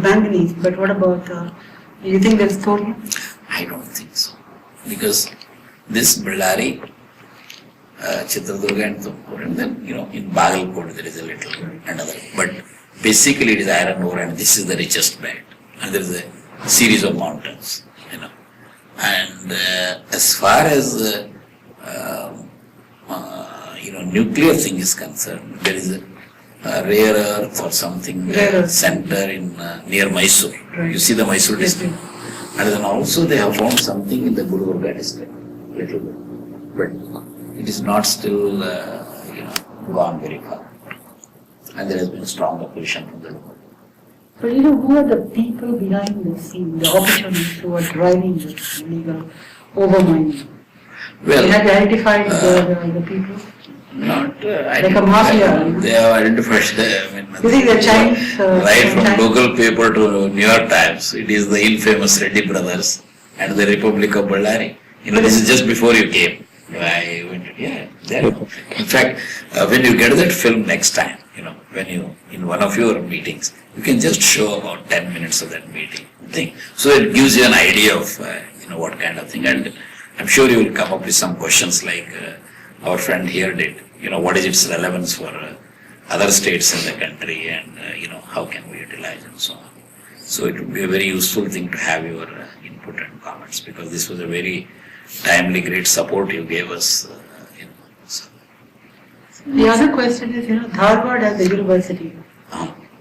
manganese, but what about, do you think there's thorium? I don't think so. Because this Ballari, Chitradurga and Tumkur, and then, in Bagalkot there is a little another. But basically it is iron ore and this is the richest belt. And there is a series of mountains, And as far as, nuclear thing is concerned, there is a rare earth or something center in near Mysore. Right. You see the Mysore district. And then also they have found something in the Guruvardha district, little bit. But it is not still, gone very far. And there has been strong opposition from the local. But who are the people behind the scene, the opportunists who are driving this illegal overmining? Well, you have identified the people? Not Like a mafia, They have identified You think they're Chinese? Right from Chinese? local paper to New York Times, it is the infamous Reddy brothers and the Republic of Ballari. This is just before you came. I went, there. In fact, when you get that film next time, when you, in one of your meetings, you can just show about 10 minutes of that meeting thing. So it gives you an idea of, what kind of thing. And I'm sure you will come up with some questions like our friend here did. What is its relevance for other states in the country and, how can we utilize and so on. So it would be a very useful thing to have your input and comments because this was a very timely, great support you gave us. The other question is, Dharwad as a university,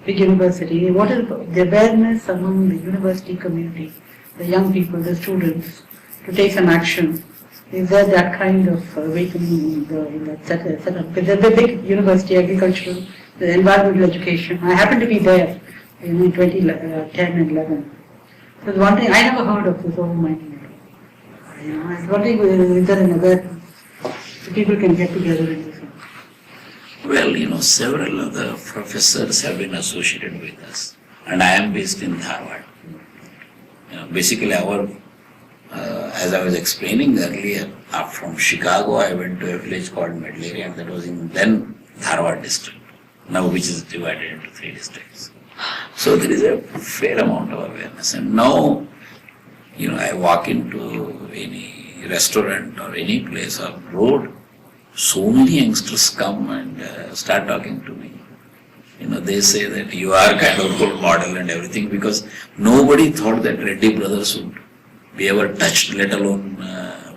big university, what is the awareness among the university community, the young people, the students, to take some action? Is there that kind of awakening in that setup? Because there's a big university, agricultural, the environmental education. I happened to be there in 2010 and 11. So one thing, I never heard of this overmining. I was wondering is there an awareness so people can get together and do something? Well, several of the professors have been associated with us, and I am based in Dharwad. Basically our, as I was explaining earlier, from Chicago I went to a village called Medley, and that was in then Dharwad district, now which is divided into 3 districts. So there is a fair amount of awareness, and now, I walk into any restaurant or any place or road, so many youngsters come and start talking to me. They say that you are kind of role model and everything because nobody thought that Reddy brothers would be ever touched, let alone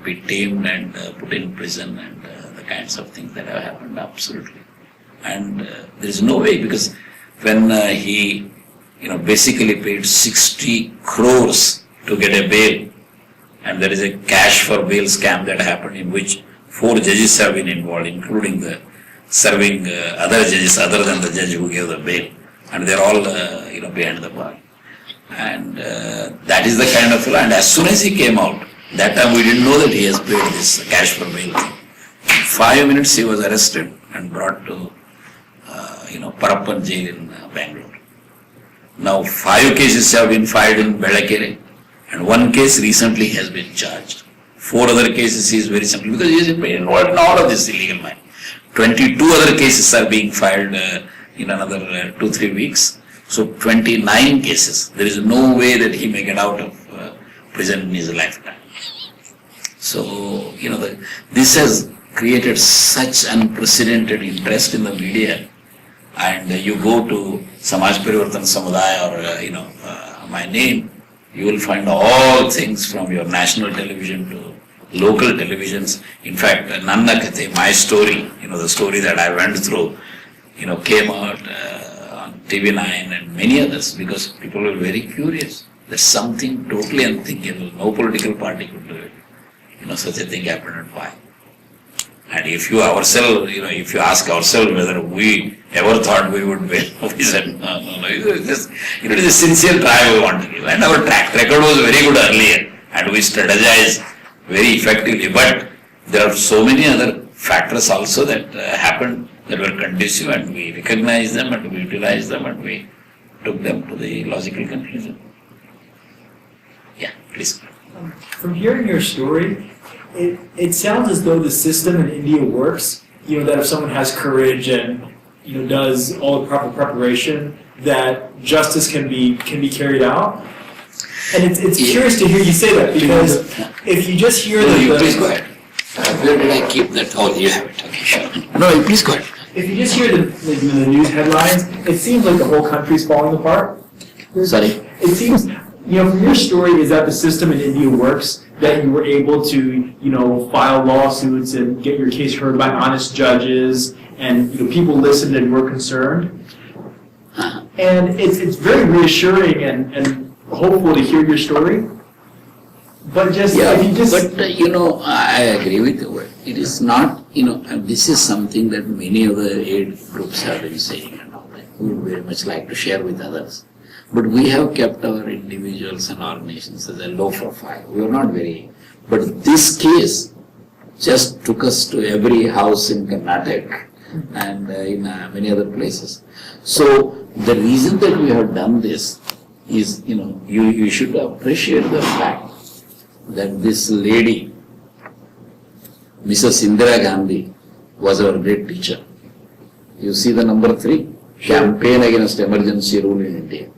be tamed and put in prison and the kinds of things that have happened, absolutely. And there is no way because when he, basically paid 60 crores to get a bail, and there is a cash for bail scam that happened in which 4 judges have been involved, including the serving other judges other than the judge who gave the bail, and they're all behind the bar. And that is the kind of, and as soon as he came out, that time we didn't know that he has paid this cash for bail thing. In 5 minutes he was arrested and brought to Parappan jail in Bangalore. Now 5 cases have been filed in Belakere, and 1 case recently has been charged. 4 other cases he is very simple because he is involved in all of this illegal mining. 22 other cases are being filed in another 2-3 weeks. So 29 cases. There is no way that he may get out of prison in his lifetime. So, this has created such unprecedented interest in the media. And you go to Samaj Parivartan Samudaya or, my name, you will find all things from your national television to local televisions. In fact, Nanna Kate, my story, the story that I went through, came out on TV9 and many others because people were very curious. There's something totally unthinkable. No political party could do it. Such a thing happened and why. And if you ourselves, if you ask ourselves whether we ever thought we would win, we said, no. It is a sincere try we want to give. And our track record was very good earlier. And we strategized very effectively. But there are so many other factors also that happened that were conducive, and we recognized them and we utilized them and we took them to the logical conclusion. Yeah, please. From hearing your story, it sounds as though the system in India works, that if someone has courage and, does all the proper preparation, that justice can be carried out. And it's curious to hear you say that, because if you just hear Please go ahead. Where did I keep that? Oh, you have it. Okay, sure. No, please go ahead. If you just hear the news headlines, it seems like the whole country's falling apart. Sorry? It seems, from your story is that the system in India works, that you were able to, file lawsuits and get your case heard by honest judges, and people listened and were concerned. And it's very reassuring and hopeful to hear your story. But just, if you just... But, I agree with you. It is not, and this is something that many other aid groups have been saying and all that. We would very much like to share with others. But we have kept our individuals and organizations as a low profile. We are not very, but this case just took us to every house in Karnataka and in many other places. So the reason that we have done this is, you should appreciate the fact that this lady, Mrs. Indira Gandhi, was our great teacher. You see the number 3, campaign against emergency rule in India.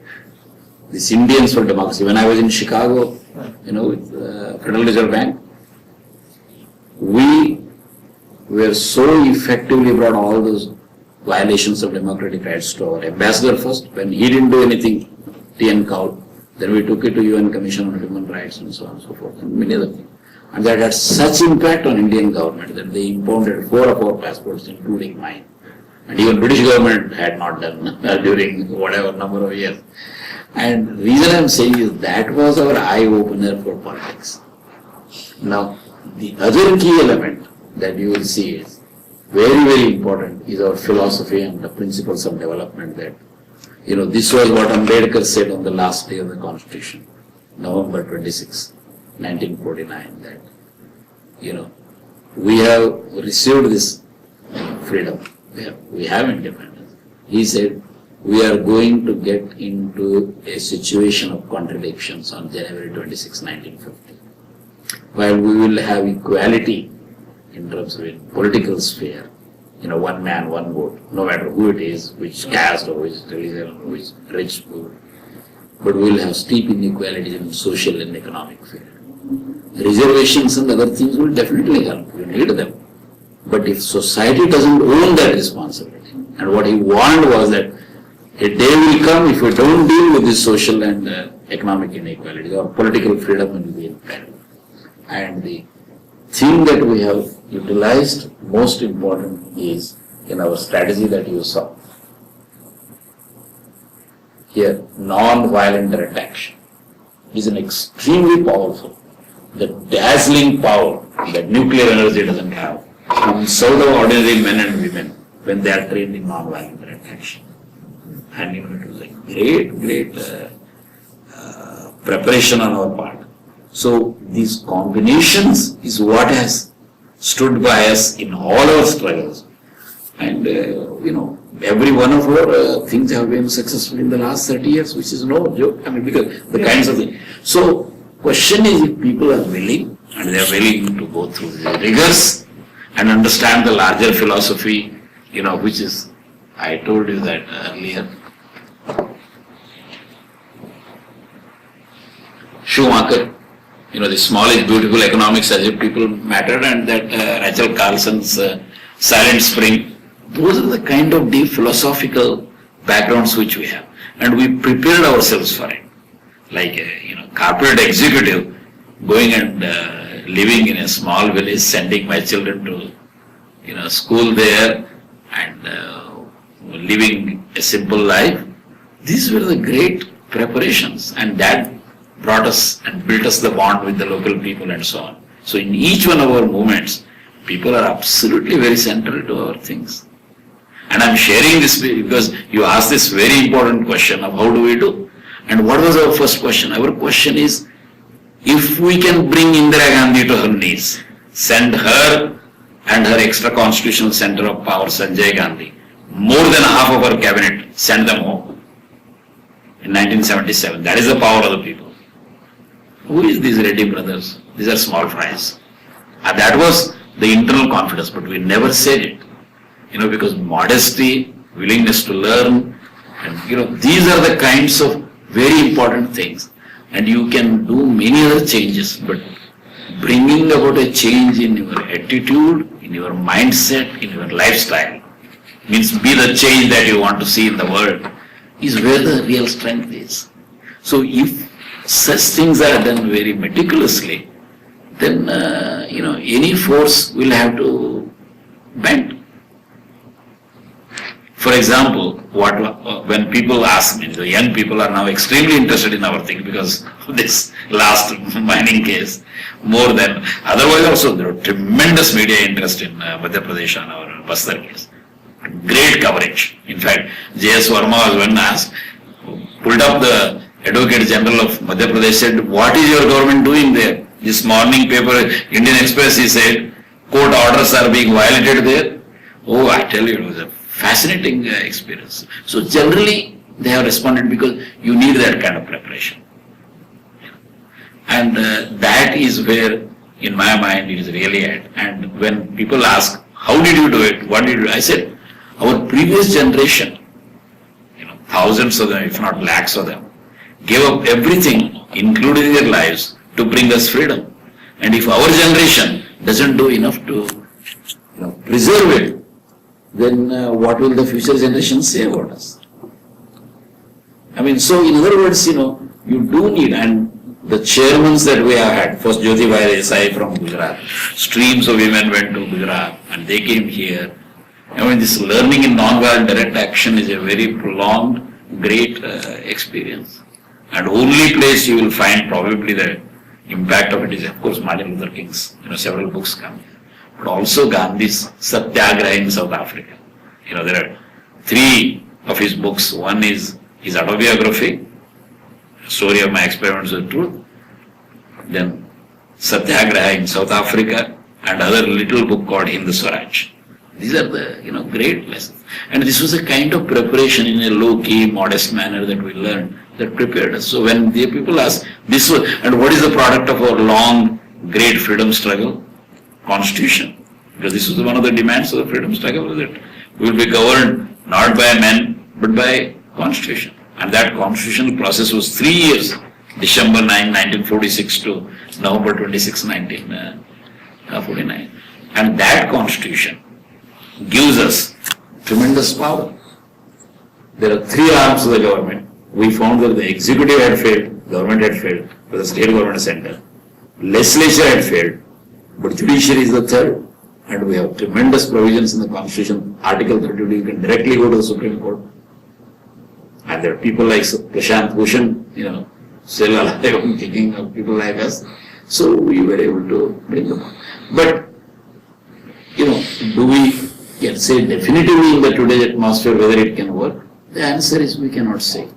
These Indians for democracy. When I was in Chicago, with Federal Reserve Bank, we were so effectively brought all those violations of democratic rights to our ambassador first. When he didn't do anything, T.N. Cowell, then we took it to UN Commission on Human Rights and so on and so forth, and many other things. And that had such impact on Indian government that they impounded 4 of our passports, including mine. And even British government had not done during whatever number of years. And the reason I am saying is that was our eye-opener for politics. Now, the other key element that you will see is very, very important is our philosophy and the principles of development that, this was what Ambedkar said on the last day of the Constitution, November 26, 1949, that, we have received this freedom, we have independence. He said, we are going to get into a situation of contradictions on January 26, 1950. While we will have equality in terms of a political sphere, one man, one vote, no matter who it is, which caste or which religion or which rich poor, but we will have steep inequalities in social and economic sphere. Reservations and other things will definitely help, you need them. But if society doesn't own that responsibility, and what he warned was that a day will come if we don't deal with this social and economic inequality, or political freedom will be impaired. And the thing that we have utilized most important is in our strategy that you saw. Here, non-violent direct action is an extremely powerful, the dazzling power that nuclear energy doesn't have comes out of ordinary men and women when they are trained in non-violent direct action. And it was a great preparation on our part. So these combinations is what has stood by us in all our struggles. And every one of our things have been successful in the last 30 years, which is no joke. Because the kinds of things. So question is if people are willing, and they are willing to go through the rigors and understand the larger philosophy, which is, I told you that earlier. Schumacher, the small is beautiful economics as if people mattered, and that Rachel Carlson's Silent Spring. Those are the kind of deep philosophical backgrounds which we have, and we prepared ourselves for it. Like a corporate executive going and living in a small village, sending my children to, school there and living a simple life. These were the great preparations, and that brought us and built us the bond with the local people and so on. So in each one of our movements, people are absolutely very central to our things. And I'm sharing this because you asked this very important question of how do we do? And what was our first question? Our question is, if we can bring Indira Gandhi to her knees, send her and her extra constitutional center of power, Sanjay Gandhi, more than half of our cabinet, send them home. In 1977, that is the power of the people. Who is these Reddy brothers? These are small fries. And that was the internal confidence, but we never said it. Because modesty, willingness to learn, and these are the kinds of very important things. And you can do many other changes, but bringing about a change in your attitude, in your mindset, in your lifestyle, means be the change that you want to see in the world, is where the real strength is. So if such things are done very meticulously, then, any force will have to bend. For example, when people ask me, the young people are now extremely interested in our thing because of this last mining case, more than, otherwise also there was tremendous media interest in Madhya Pradesh on our Bastar case. Great coverage. In fact, J.S. Verma was when asked, pulled up the Advocate General of Madhya Pradesh, said, what is your government doing there? This morning paper, Indian Express, he said, court orders are being violated there. Oh, I tell you, it was a fascinating experience. So generally, they have responded because you need that kind of preparation. And that is where, in my mind, it is really at. And when people ask, how did you do it? What did you do? I said, our previous generation, thousands of them, if not lakhs of them, gave up everything, including their lives, to bring us freedom. And if our generation doesn't do enough to preserve it, then what will the future generations say about us? So in other words, you do need, and the chairmans that we have had, first Jyotibai Desai from Gujarat, streams of women went to Gujarat and they came here. This learning in non-violent direct action is a very prolonged, great experience. And only place you will find probably the impact of it is, of course, Martin Luther King's, several books come. But also Gandhi's Satyagraha in South Africa. There are 3 of his books. One is his autobiography, Story of My Experiments with Truth. Then Satyagraha in South Africa, and other little book called Hindu Swaraj. These are the, great lessons. And this was a kind of preparation in a low-key, modest manner that we learned, that prepared us. So when the people ask, this was, and what is the product of our long, great freedom struggle? Constitution. Because this was one of the demands of the freedom struggle, was that we will be governed not by men, but by Constitution. And that constitutional process was 3 years, December 9, 1946 to November 26, 1949. And that Constitution gives us tremendous power. There are 3 arms of the government. We found that the executive had failed, government had failed, but the state government center. Legislature had failed, but judiciary is the third. And we have tremendous provisions in the Constitution. Article 32, you can directly go to the Supreme Court. And there are people like Prashant Bhushan, still alive and kicking of people like us. So we were able to bring them on. But, do we can say definitively in the today's atmosphere whether it can work? The answer is we cannot say.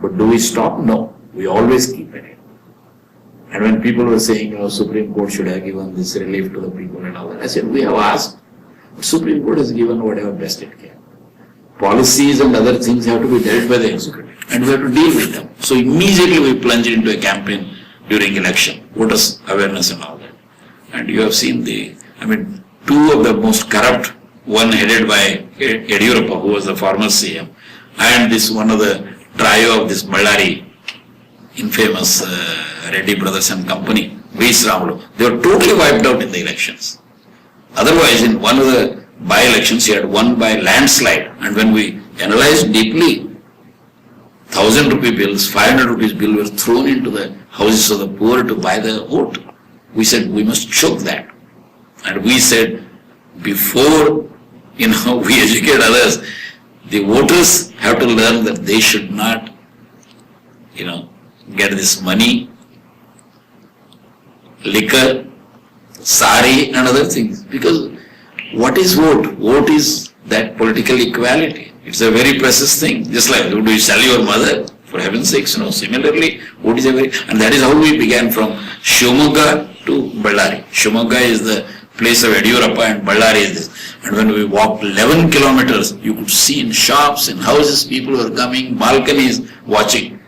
But do we stop? No. We always keep at it. And when people were saying, Supreme Court should have given this relief to the people and all that, I said, we have asked. But Supreme Court has given whatever best it can. Policies and other things have to be dealt by the executive. And we have to deal with them. So immediately we plunged into a campaign during election, voters awareness and all that. And you have seen 2 of the most corrupt, one headed by Yediyurappa, who was the former CM, and this one of the trio of this Ballari, infamous Reddy Brothers and Company, V.S. Ramulu, they were totally wiped out in the elections. Otherwise, in one of the by-elections, he had won by landslide. And when we analyzed deeply, 1,000 rupee bills, 500 rupees bill were thrown into the houses of the poor to buy the vote. We said we must choke that. And we said before, we educate others, the voters have to learn that they should not, get this money, liquor, sari and other things. Because what is vote? Vote is that political equality. It's a very precious thing. Just like, do you sell your mother? For heaven's sakes, Similarly, vote is a very, and that is how we began from Shivamogga to Ballari. Shivamogga is the place of Yadiyurappa and Ballari is this. And when we walked 11 kilometers, you could see in shops, in houses, people were coming, balconies, watching.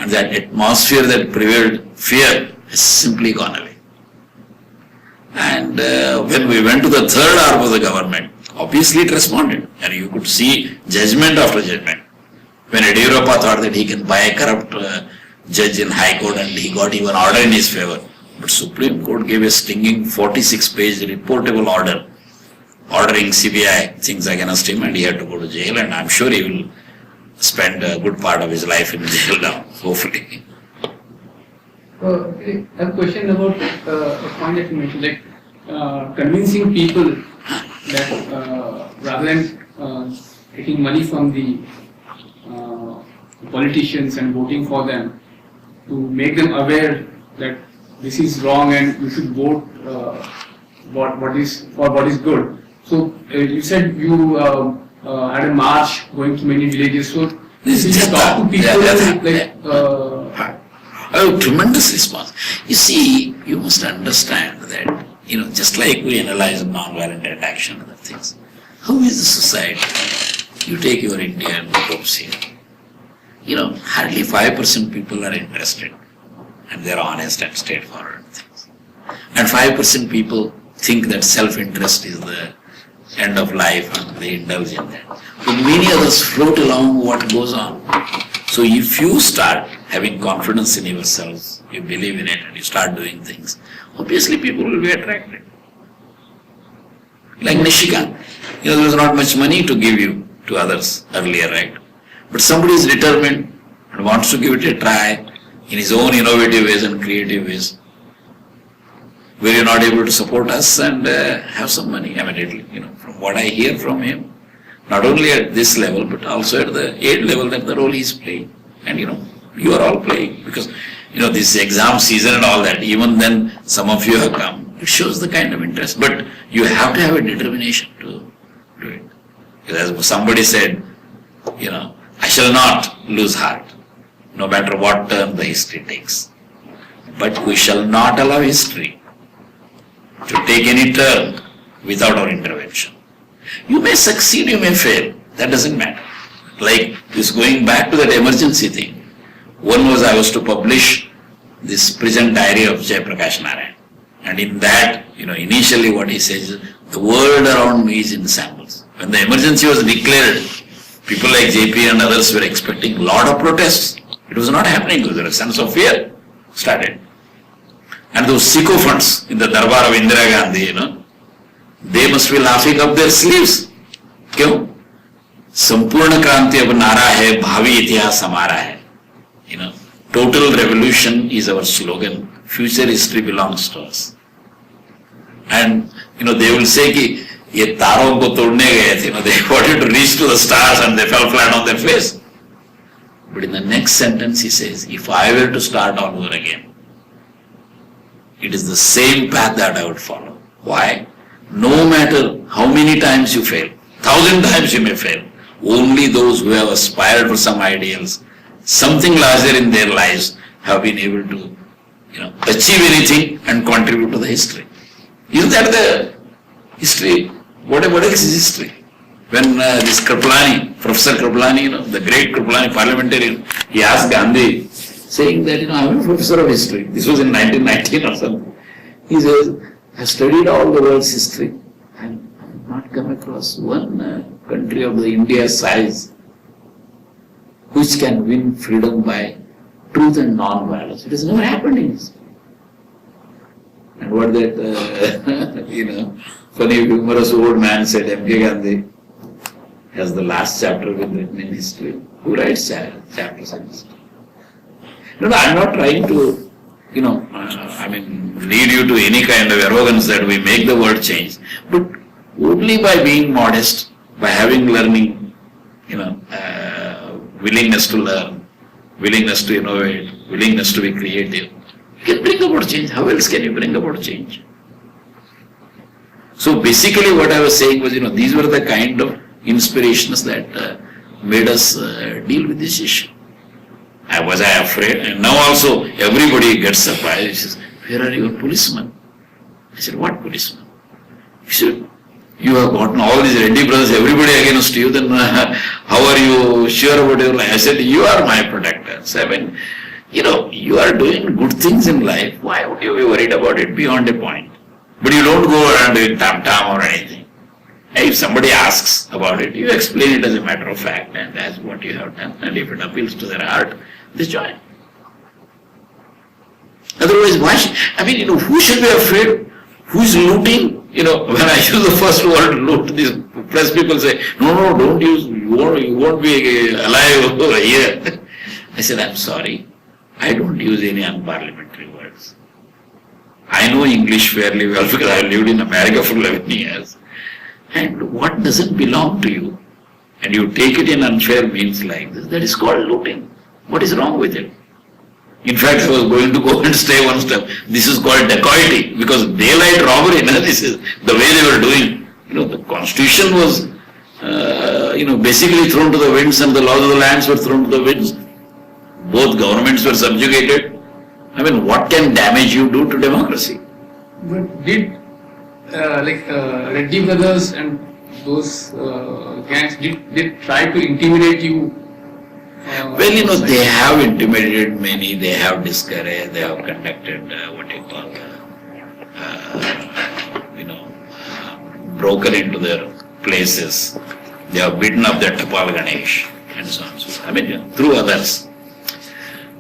And that atmosphere that prevailed, fear, has simply gone away. And when we went to the third arm of the government, obviously it responded. And you could see judgment after judgment. When Yadiyurappa thought that he can buy a corrupt judge in High Court and he got even order in his favor. But Supreme Court gave a stinging 46-page reportable order ordering CBI things against him and he had to go to jail and I'm sure he will spend a good part of his life in jail now, hopefully. I have a question about a point that you mentioned, like convincing people that rather than taking money from the politicians and voting for them, to make them aware that this is wrong and you should vote what is good. So you said you had a march going to many villages. So did you talk to people Oh, tremendous response. You see, you must understand that, just like we analyze non-violent action and other things, how is the society? You take your Indian groups here. Hardly 5% people are interested and they are honest and straightforward things. And 5% people think that self-interest is the end of life and they indulge in that. But many others float along what goes on. So if you start having confidence in yourselves, you believe in it and you start doing things, obviously people will be attracted. Like Nishikant, there was not much money to give you to others earlier, right? But somebody is determined and wants to give it a try in his own innovative ways and creative ways. Were you not able to support us and have some money? I mean, from what I hear from him, not only at this level, but also at the aid level, that the role he's playing. And you are all playing because, this exam season and all that, even then some of you have come. It shows the kind of interest. But you have to have a determination to do it. Because as somebody said, I shall not lose heart, no matter what turn the history takes. But we shall not allow history to take any turn without our intervention. You may succeed, you may fail, that doesn't matter. Like this going back to that emergency thing. One was I was to publish this prison diary of Jayaprakash Narayan. And in that, initially what he says is, the world around me is in shambles. When the emergency was declared, people like JP and others were expecting a lot of protests. It was not happening because there was a sense of fear started. And those sycophants in the Darbar of Indira Gandhi, they must be laughing up their sleeves. क्यों? संपूर्ण क्रांति अब नारा है, भावी इतिहास हमारा है. Total revolution is our slogan. Future history belongs to us. And they will say कि ये तारों को तोड़ने गए थे. They wanted to reach to the stars and they fell flat on their face. But in the next sentence he says, if I were to start all over again, it is the same path that I would follow. Why? No matter how many times you fail, 1,000 times you may fail, only those who have aspired for some ideals, something larger in their lives, have been able to, achieve anything and contribute to the history. Isn't that the history? What else is history? When this Kripalani, Professor Kripalani, the great Kripalani parliamentarian, he asked Gandhi, saying that, I'm a professor of history. This was in 1919 or something. He says, I've studied all the world's history and I've not come across one country of the India size which can win freedom by truth and non-violence. It has never happened in history. And what that, funny humorous old man said, M.K. Gandhi has the last chapter been written in history. Who writes chapters in history? No, I'm not trying to, I'm lead you to any kind of arrogance that we make the world change, but only by being modest, by having learning, willingness to learn, willingness to innovate, willingness to be creative. You can bring about change. How else can you bring about change? So basically what I was saying was, these were the kind of inspirations that made us deal with this issue. Was I afraid? And now also everybody gets surprised. He says, where are your policemen? I said, what policemen? He said, you have gotten all these Reddy brothers, everybody against you, then how are you sure about your life? I said, you are my protectors. You are doing good things in life. Why would you be worried about it beyond a point? But you don't go around doing tam-tam or anything. If somebody asks about it, you explain it as a matter of fact, and that's what you have done. And if it appeals to their heart, they join. Otherwise, why who should be afraid? Who is looting? When I use the first word loot, these press people say, no, don't use, you won't be alive over here. I said, I'm sorry, I don't use any unparliamentary words. I know English fairly well because I lived in America for 11 years. And what doesn't belong to you, and you take it in unfair means like this, that is called looting. What is wrong with it? In fact, I was going to go and stay one step. This is called dacoity, because daylight robbery, this is the way they were doing. The constitution was, basically thrown to the winds, and the laws of the lands were thrown to the winds. Both governments were subjugated. What can damage you do to democracy? But did Reddy brothers and those gangs did try to intimidate you? They have intimidated many, they have discouraged, they have conducted broken into their places, they have beaten up their Tapal Ganesh and so on. So, through others.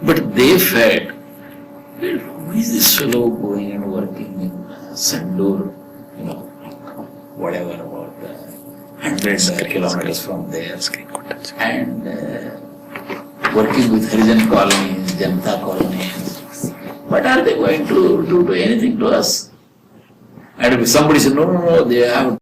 But they felt, who is this fellow going and working in Sandur, whatever, about 100 kilometers from there, and working with Harijan colonies, Janata colonies. What are they going to do anything to us? And if somebody said, no, they have